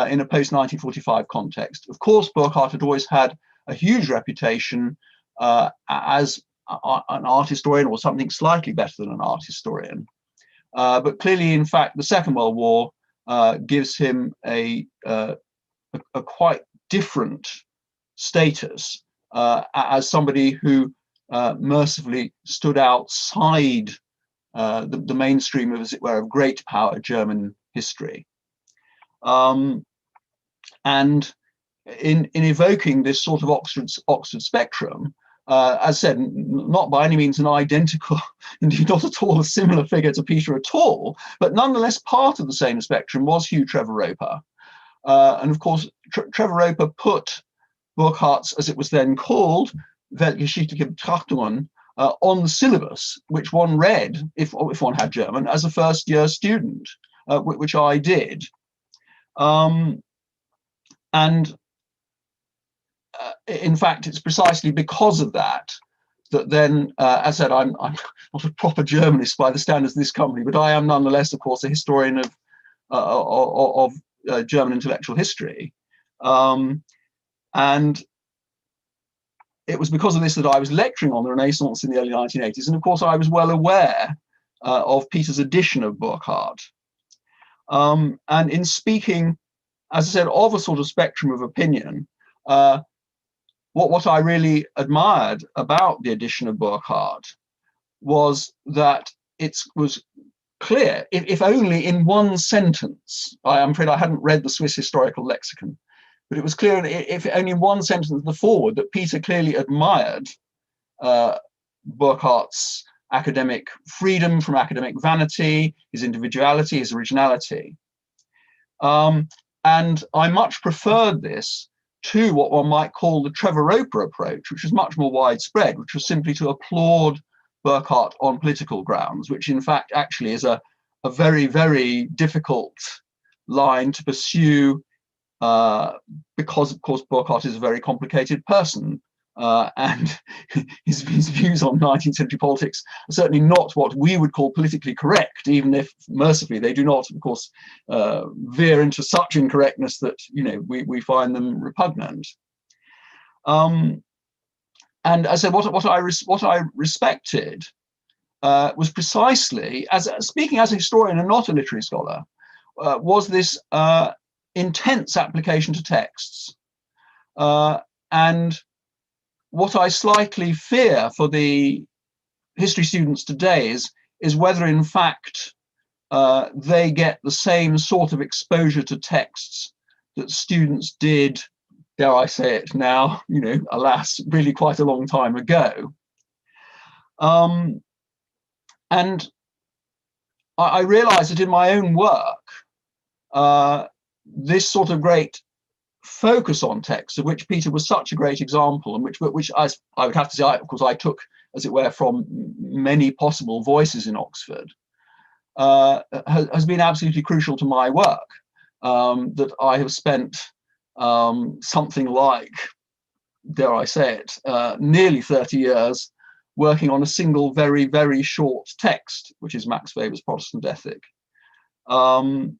in a post-1945 context. Of course, Burckhardt had always had a huge reputation as an art historian, or something slightly better than an art historian. But clearly, in fact, the Second World War gives him a quite different status as somebody who mercifully stood outside the mainstream of, as it were, of great power German history. And in evoking this sort of Oxford spectrum, as said, not by any means an identical, indeed not at all a similar figure to Peter at all, but nonetheless part of the same spectrum was Hugh Trevor Roper. And of course, Trevor Roper put Burckhardt's, as it was then called, Weltgeschichtliche Betrachtungen, on the syllabus, which one read, if one had German, as a first-year student, which I did. And in fact, it's precisely because of that then, as I said, I'm not a proper Germanist by the standards of this company, but I am nonetheless, of course, a historian of German intellectual history. And it was because of this that I was lecturing on the Renaissance in the early 1980s. And of course, I was well aware of Peter's edition of Burckhardt. And in speaking, as I said, of a sort of spectrum of opinion, what I really admired about the edition of Burckhardt was that it was clear, if only in one sentence. I'm afraid I hadn't read the Swiss Historical Lexicon, but it was clear, if only in one sentence of the foreword, that Peter clearly admired Burckhardt's academic freedom from academic vanity, his individuality, his originality. And I much preferred this to what one might call the Trevor Roper approach, which was much more widespread, which was simply to applaud Burckhardt on political grounds, which in fact actually is a very, very difficult line to pursue, because of course Burckhardt is a very complicated person, and his views on 19th century politics are certainly not what we would call politically correct, even if mercifully they do not, of course, veer into such incorrectness that we find them repugnant. And as I said, what I respected was precisely, speaking as a historian and not a literary scholar, was this intense application to texts. And what I slightly fear for the history students today is whether in fact they get the same sort of exposure to texts that students did, dare I say it now, alas, really quite a long time ago. And I realized that in my own work, this sort of great focus on text, of which Peter was such a great example, and which I would have to say, of course, I took, as it were, from many possible voices in Oxford, has been absolutely crucial to my work. That I have spent something like, dare I say it, nearly 30 years working on a single very, very short text, which is Max Weber's Protestant Ethic. And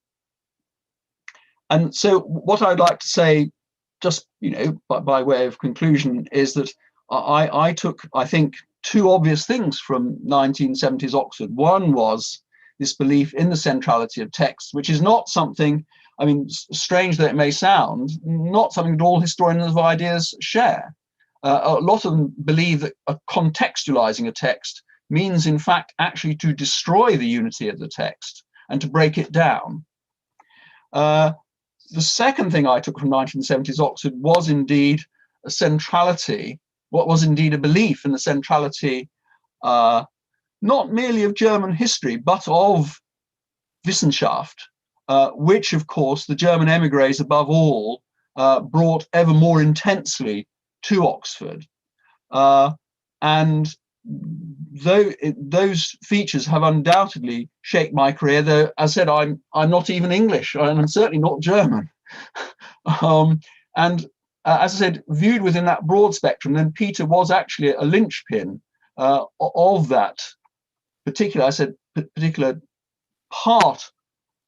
so what I'd like to say, just, by way of conclusion, is that I took, I think, two obvious things from 1970s Oxford. One was this belief in the centrality of text, which is not something, I mean, strange that it may sound, not something that all historians of ideas share. A lot of them believe that contextualizing a text means, in fact, actually to destroy the unity of the text and to break it down. The second thing I took from 1970s Oxford was indeed a centrality, what was indeed a belief in the centrality, not merely of German history, but of Wissenschaft, which, of course, the German emigres above all brought ever more intensely to Oxford. And those features have undoubtedly shaped my career, though, as I said, I'm not even English, and I'm certainly not German. And as I said, viewed within that broad spectrum, then Peter was actually a linchpin of that particular part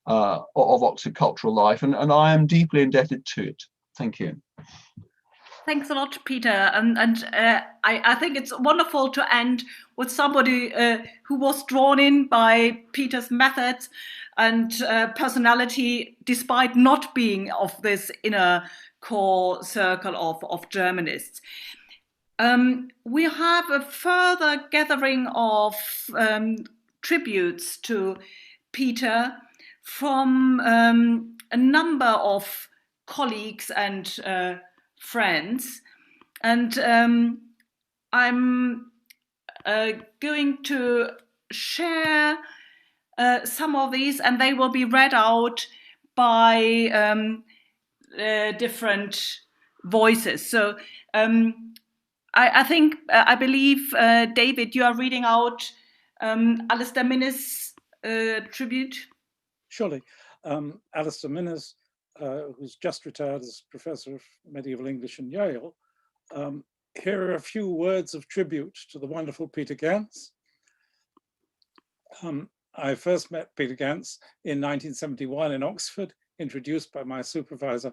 of Oxford cultural life, and I am deeply indebted to it. Thank you. Thanks a lot, Peter. And I think it's wonderful to end with somebody who was drawn in by Peter's methods and personality, despite not being of this inner core circle of Germanists. We have a further gathering of tributes to Peter from a number of colleagues and friends, and I'm going to share some of these, and they will be read out by different voices. So I believe, David, you are reading out Alistair Minnis' tribute. Surely. Alistair Minnis, who's just retired as Professor of Medieval English in Yale. Here are a few words of tribute to the wonderful Peter Ganz. I first met Peter Ganz in 1971 in Oxford, introduced by my supervisor,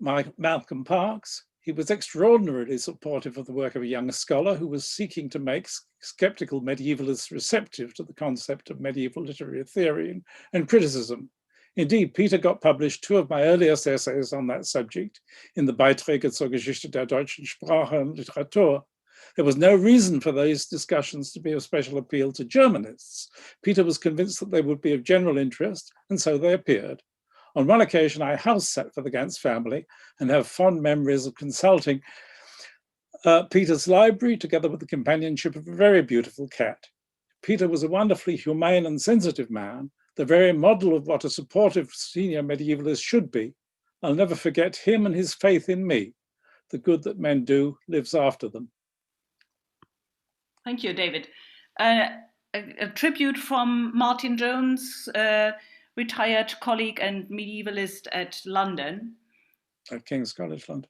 Malcolm Parkes. He was extraordinarily supportive of the work of a young scholar who was seeking to make skeptical medievalists receptive to the concept of medieval literary theory and criticism. Indeed, Peter got published two of my earliest essays on that subject in the Beiträge zur Geschichte der deutschen Sprache und Literatur. There was no reason for these discussions to be of special appeal to Germanists. Peter was convinced that they would be of general interest, and so they appeared. On one occasion, I house sat for the Ganz family and have fond memories of consulting Peter's library together with the companionship of a very beautiful cat. Peter was a wonderfully humane and sensitive man, the very model of what a supportive senior medievalist should be. I'll never forget him and his faith in me. The good that men do lives after them. Thank you, David. A tribute from Martin Jones, retired colleague and medievalist at London. At King's College London.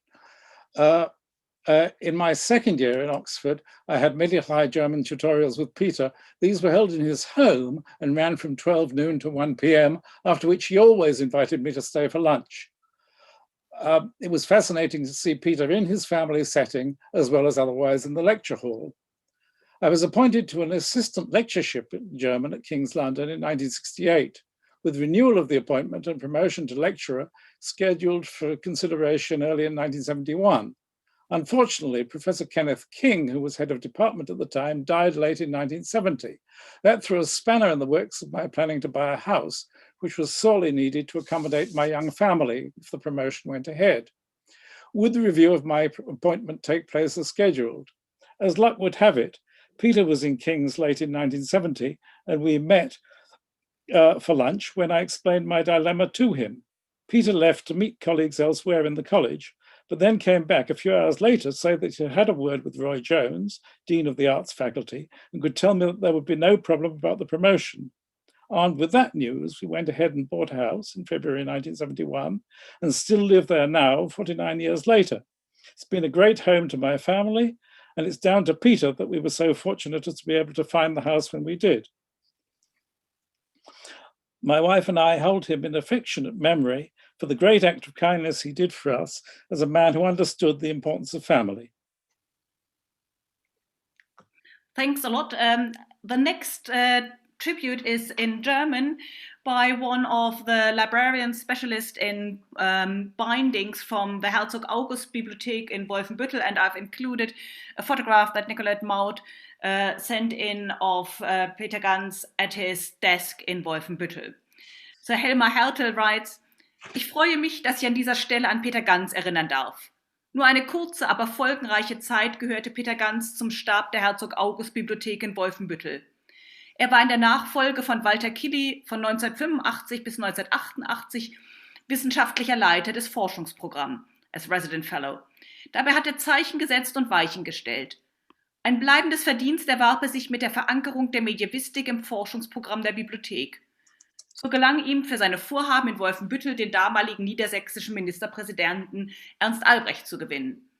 In my second year in Oxford, I had medieval high German tutorials with Peter. These were held in his home and ran from 12 noon to 1 p.m., after which he always invited me to stay for lunch. It was fascinating to see Peter in his family setting, as well as otherwise in the lecture hall. I was appointed to an assistant lectureship in German at King's London in 1968, with renewal of the appointment and promotion to lecturer scheduled for consideration early in 1971. Unfortunately, Professor Kenneth King, who was head of department at the time, died late in 1970. That threw a spanner in the works of my planning to buy a house, which was sorely needed to accommodate my young family if the promotion went ahead. Would the review of my appointment take place as scheduled? As luck would have it, Peter was in King's late in 1970, and we met for lunch when I explained my dilemma to him. Peter left to meet colleagues elsewhere in the college, but then came back a few hours later to say that he had a word with Roy Jones, Dean of the Arts Faculty, and could tell me that there would be no problem about the promotion. Armed with that news, we went ahead and bought a house in February 1971 and still live there now, 49 years later. It's been a great home to my family, and it's down to Peter that we were so fortunate as to be able to find the house when we did. My wife and I hold him in affectionate memory for the great act of kindness he did for us as a man who understood the importance of family. Thanks a lot. The next tribute is in German by one of the librarian specialists in bindings from the Herzog August Bibliothek in Wolfenbüttel, and I've included a photograph that Nicolette Mout sent in of Peter Ganz at his desk in Wolfenbüttel. So Helma Hertel writes, ich freue mich, dass ich an dieser Stelle an Peter Ganz erinnern darf. Nur eine kurze, aber folgenreiche Zeit gehörte Peter Ganz zum Stab der Herzog August Bibliothek in Wolfenbüttel. Er war in der Nachfolge von Walter Killy von 1985 bis 1988 wissenschaftlicher Leiter des Forschungsprogramms als Resident Fellow. Dabei hat er Zeichen gesetzt und Weichen gestellt. Ein bleibendes Verdienst erwarb er sich mit der Verankerung der Medievistik im Forschungsprogramm der Bibliothek. So gelang ihm für seine Vorhaben in Wolfenbüttel den damaligen niedersächsischen Ministerpräsidenten Ernst Albrecht zu gewinnen.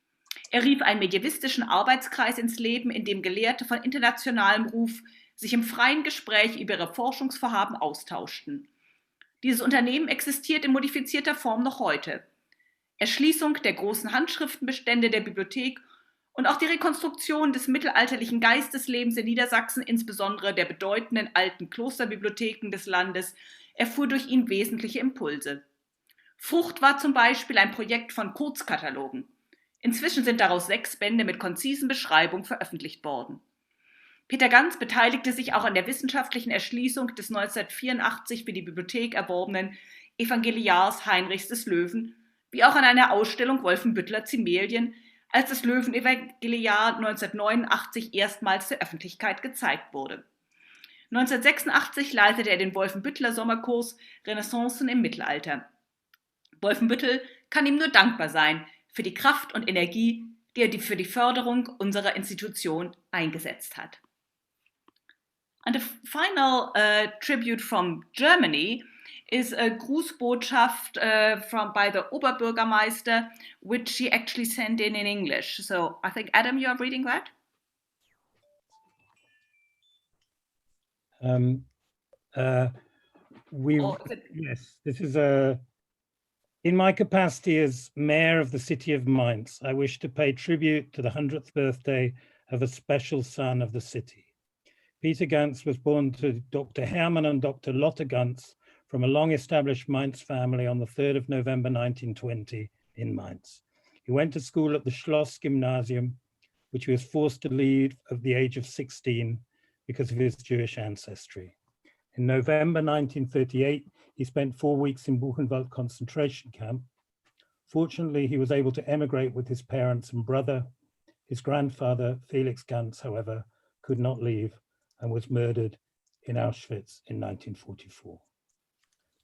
Er rief einen medievistischen Arbeitskreis ins Leben, in dem Gelehrte von internationalem Ruf sich im freien Gespräch über ihre Forschungsvorhaben austauschten. Dieses Unternehmen existiert in modifizierter Form noch heute. Erschließung der großen Handschriftenbestände der Bibliothek und auch die Rekonstruktion des mittelalterlichen Geisteslebens in Niedersachsen, insbesondere der bedeutenden alten Klosterbibliotheken des Landes, erfuhr durch ihn wesentliche Impulse. Frucht war zum Beispiel ein Projekt von Kurzkatalogen. Inzwischen sind daraus 6 Bände mit konzisen Beschreibungen veröffentlicht worden. Peter Ganz beteiligte sich auch an der wissenschaftlichen Erschließung des 1984 für die Bibliothek erworbenen Evangeliars Heinrichs des Löwen, wie auch an einer Ausstellung Wolfenbütteler Zimelien, als das Löwen-Evangeliar 1989 erstmals der Öffentlichkeit gezeigt wurde. 1986 leitete er den Wolfenbütteler Sommerkurs Renaissancen im Mittelalter. Wolfenbüttel kann ihm nur dankbar sein für die Kraft und Energie, die er für die Förderung unserer Institution eingesetzt hat. And the final tribute from Germany is a Grußbotschaft by the Oberbürgermeister, which she actually sent in English. So I think, Adam, you are reading that? Yes, this is in my capacity as mayor of the city of Mainz, I wish to pay tribute to the 100th birthday of a special son of the city. Peter Ganz was born to Dr. Hermann and Dr. Lotte Ganz from a long-established Mainz family on the 3rd of November 1920 in Mainz. He went to school at the Schloss Gymnasium, which he was forced to leave at the age of 16 because of his Jewish ancestry. In November 1938, he spent 4 weeks in Buchenwald concentration camp. Fortunately, he was able to emigrate with his parents and brother. His grandfather, Felix Ganz, however, could not leave and was murdered in Auschwitz in 1944.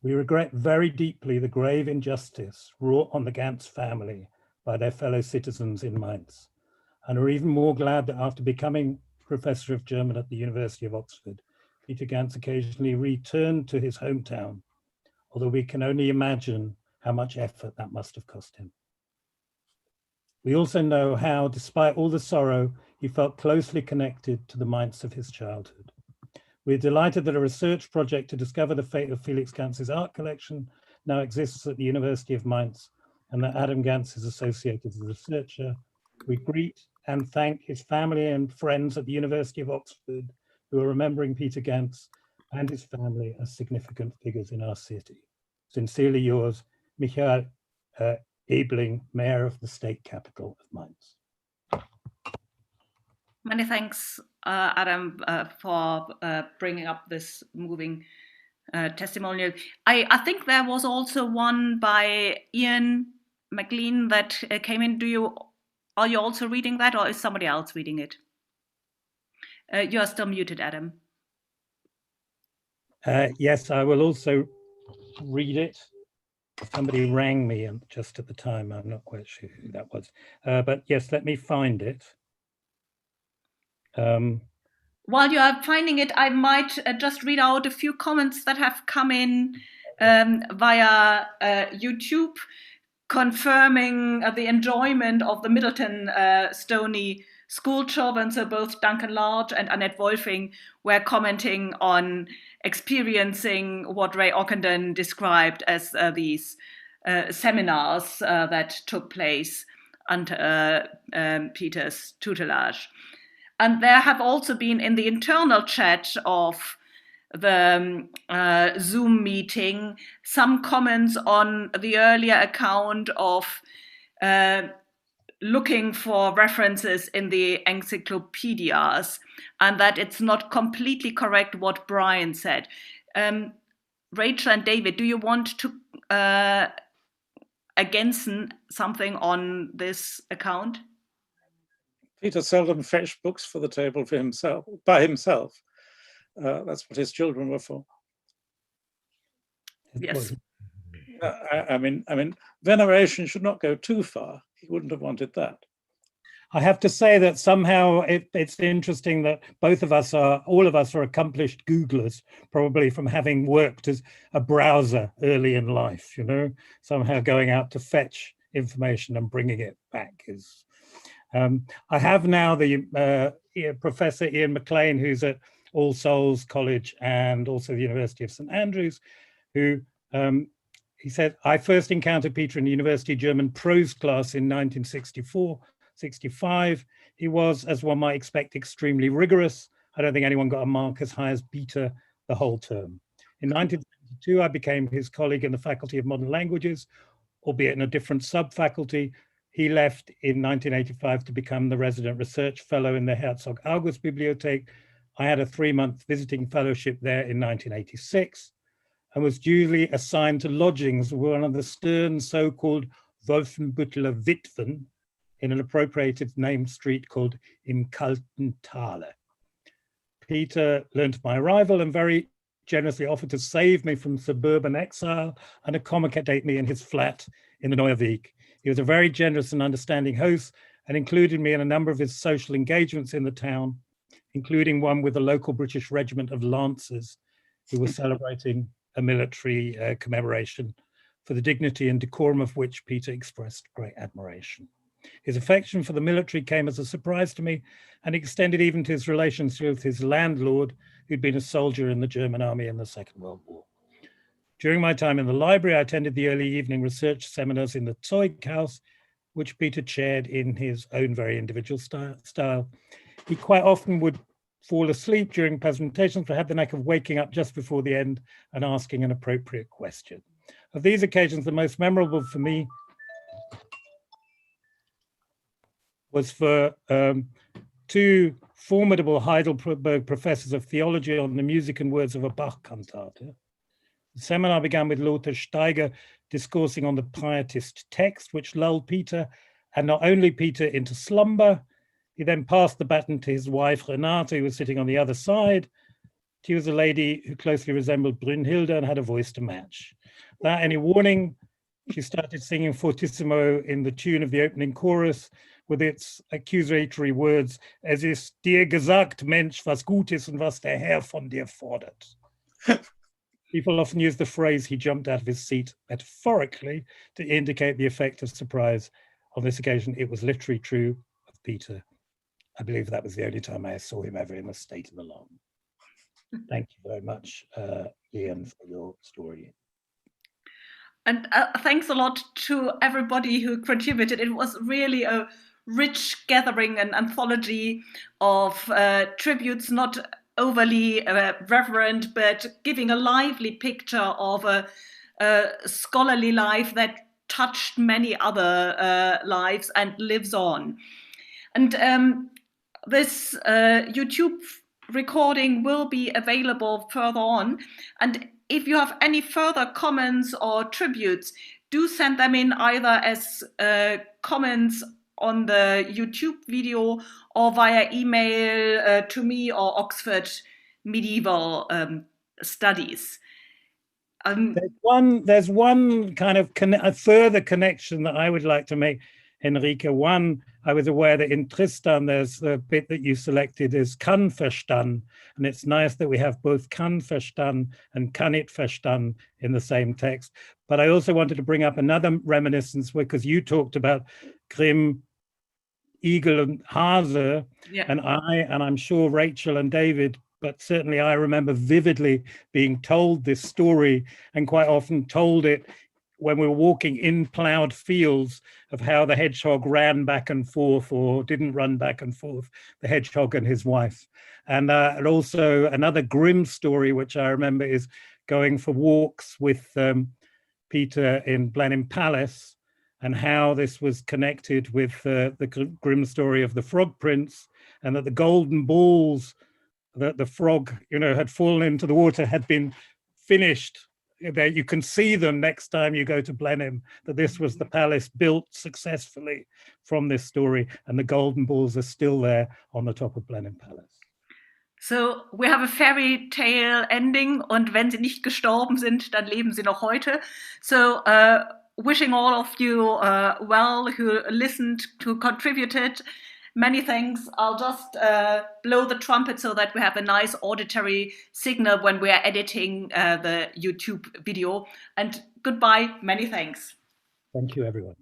We regret very deeply the grave injustice wrought on the Ganz family by their fellow citizens in Mainz, and are even more glad that after becoming Professor of German at the University of Oxford, Peter Ganz occasionally returned to his hometown, although we can only imagine how much effort that must have cost him. We also know how, despite all the sorrow, he felt closely connected to the Mainz of his childhood. We're delighted that a research project to discover the fate of Felix Ganz's art collection now exists at the University of Mainz, and that Adam Ganz is associated as a researcher. We greet and thank his family and friends at the University of Oxford who are remembering Peter Ganz and his family as significant figures in our city. Sincerely yours, Michael Ebling, Mayor of the state capital of Mainz. Many thanks, Adam, for bringing up this moving testimonial. I think there was also one by Ian McLean that came in. Are you also reading that, or is somebody else reading it? You are still muted, Adam. Yes, I will also read it. Somebody rang me just at the time. I'm not quite sure who that was. But yes, let me find it. While you are finding it, I might just read out a few comments that have come in via YouTube, confirming the enjoyment of the Middleton Stoney school children. So both Duncan Large and Annette Wolfing were commenting on experiencing what Ray Ockenden described as these seminars that took place under Peter's tutelage. And there have also been in the internal chat of the Zoom meeting some comments on the earlier account of looking for references in the encyclopedias, and that it's not completely correct what Bryan said. Rachel and David, do you want to against something on this account? Peter seldom fetched books for the table for himself, by himself. That's what his children were for. Yes. I mean, veneration should not go too far. He wouldn't have wanted that. I have to say that somehow it's interesting that all of us are accomplished Googlers, probably from having worked as a browser early in life, you know, somehow going out to fetch information and bringing it back is. I have now the Professor Ian McLean, who's at All Souls College and also the University of St Andrews, who he said, I first encountered Peter in the University German prose class in 1964-65. He was, as one might expect, extremely rigorous. I don't think anyone got a mark as high as beta the whole term. In 1972, I became his colleague in the Faculty of Modern Languages, albeit in a different sub-faculty. He left in 1985 to become the resident research fellow in the Herzog August Bibliothek. I had a 3-month visiting fellowship there in 1986 and was duly assigned to lodgings with one of the stern so-called Wolfenbütteler Witwen in an appropriated named street called Im Kalten Tale. Peter learned of my arrival and very generously offered to save me from suburban exile and accommodate me in his flat in the Neue Weg. He was a very generous and understanding host and included me in a number of his social engagements in the town, including one with the local British Regiment of Lancers, who were celebrating a military commemoration for the dignity and decorum of which Peter expressed great admiration. His affection for the military came as a surprise to me and extended even to his relations with his landlord, who'd been a soldier in the German army in the Second World War. During my time in the library, I attended the early evening research seminars in the Zeughaus, which Peter chaired in his own very individual style. He quite often would fall asleep during presentations, but had the knack of waking up just before the end and asking an appropriate question. Of these occasions, the most memorable for me was for two formidable Heidelberg professors of theology on the music and words of a Bach cantate. The seminar began with Lothar Steiger discoursing on the pietist text, which lulled Peter, and not only Peter, into slumber. He then passed the baton to his wife, Renate, who was sitting on the other side. She was a lady who closely resembled Brünnhilde and had a voice to match. Without any warning, she started singing fortissimo in the tune of the opening chorus with its accusatory words, "Es ist dir gesagt, Mensch, was gut ist und was der Herr von dir fordert." People often use the phrase "he jumped out of his seat" metaphorically to indicate the effect of surprise. On this occasion, it was literally true of Peter. I believe that was the only time I saw him ever in a state of alarm. Thank you very much, Ian, for your story. And thanks a lot to everybody who contributed. It was really a rich gathering and anthology of tributes, not overly reverent, but giving a lively picture of a scholarly life that touched many other lives and lives on. And this YouTube recording will be available further on. And if you have any further comments or tributes, do send them in either as comments on the YouTube video or via email to me or Oxford Medieval Studies. There's one kind of a further connection that I would like to make, Henrike. One, I was aware that in Tristan, there's the bit that you selected is kann verstanden, and it's nice that we have both kann verstanden and kann it verstanden in the same text. But I also wanted to bring up another reminiscence, because you talked about Grimm, Igel and Hase, yeah. and I'm sure Rachel and David, but certainly I remember vividly being told this story, and quite often told it when we were walking in ploughed fields, of how the hedgehog ran back and forth, or didn't run back and forth, the hedgehog and his wife. And also another Grimm story, which I remember, is going for walks with Peter in Blenheim Palace, and how this was connected with the Grimm story of the Frog Prince, and that the golden balls that the frog, had fallen into the water had been finished. There you can see them next time you go to Blenheim, that this was the palace built successfully from this story, and the golden balls are still there on the top of Blenheim Palace. So we have a fairy tale ending, und wenn sie nicht gestorben sind, dann leben sie noch heute. So wishing all of you well who listened, who contributed. Many thanks. I'll just blow the trumpet so that we have a nice auditory signal when we are editing the YouTube video. And goodbye. Many thanks. Thank you, everyone.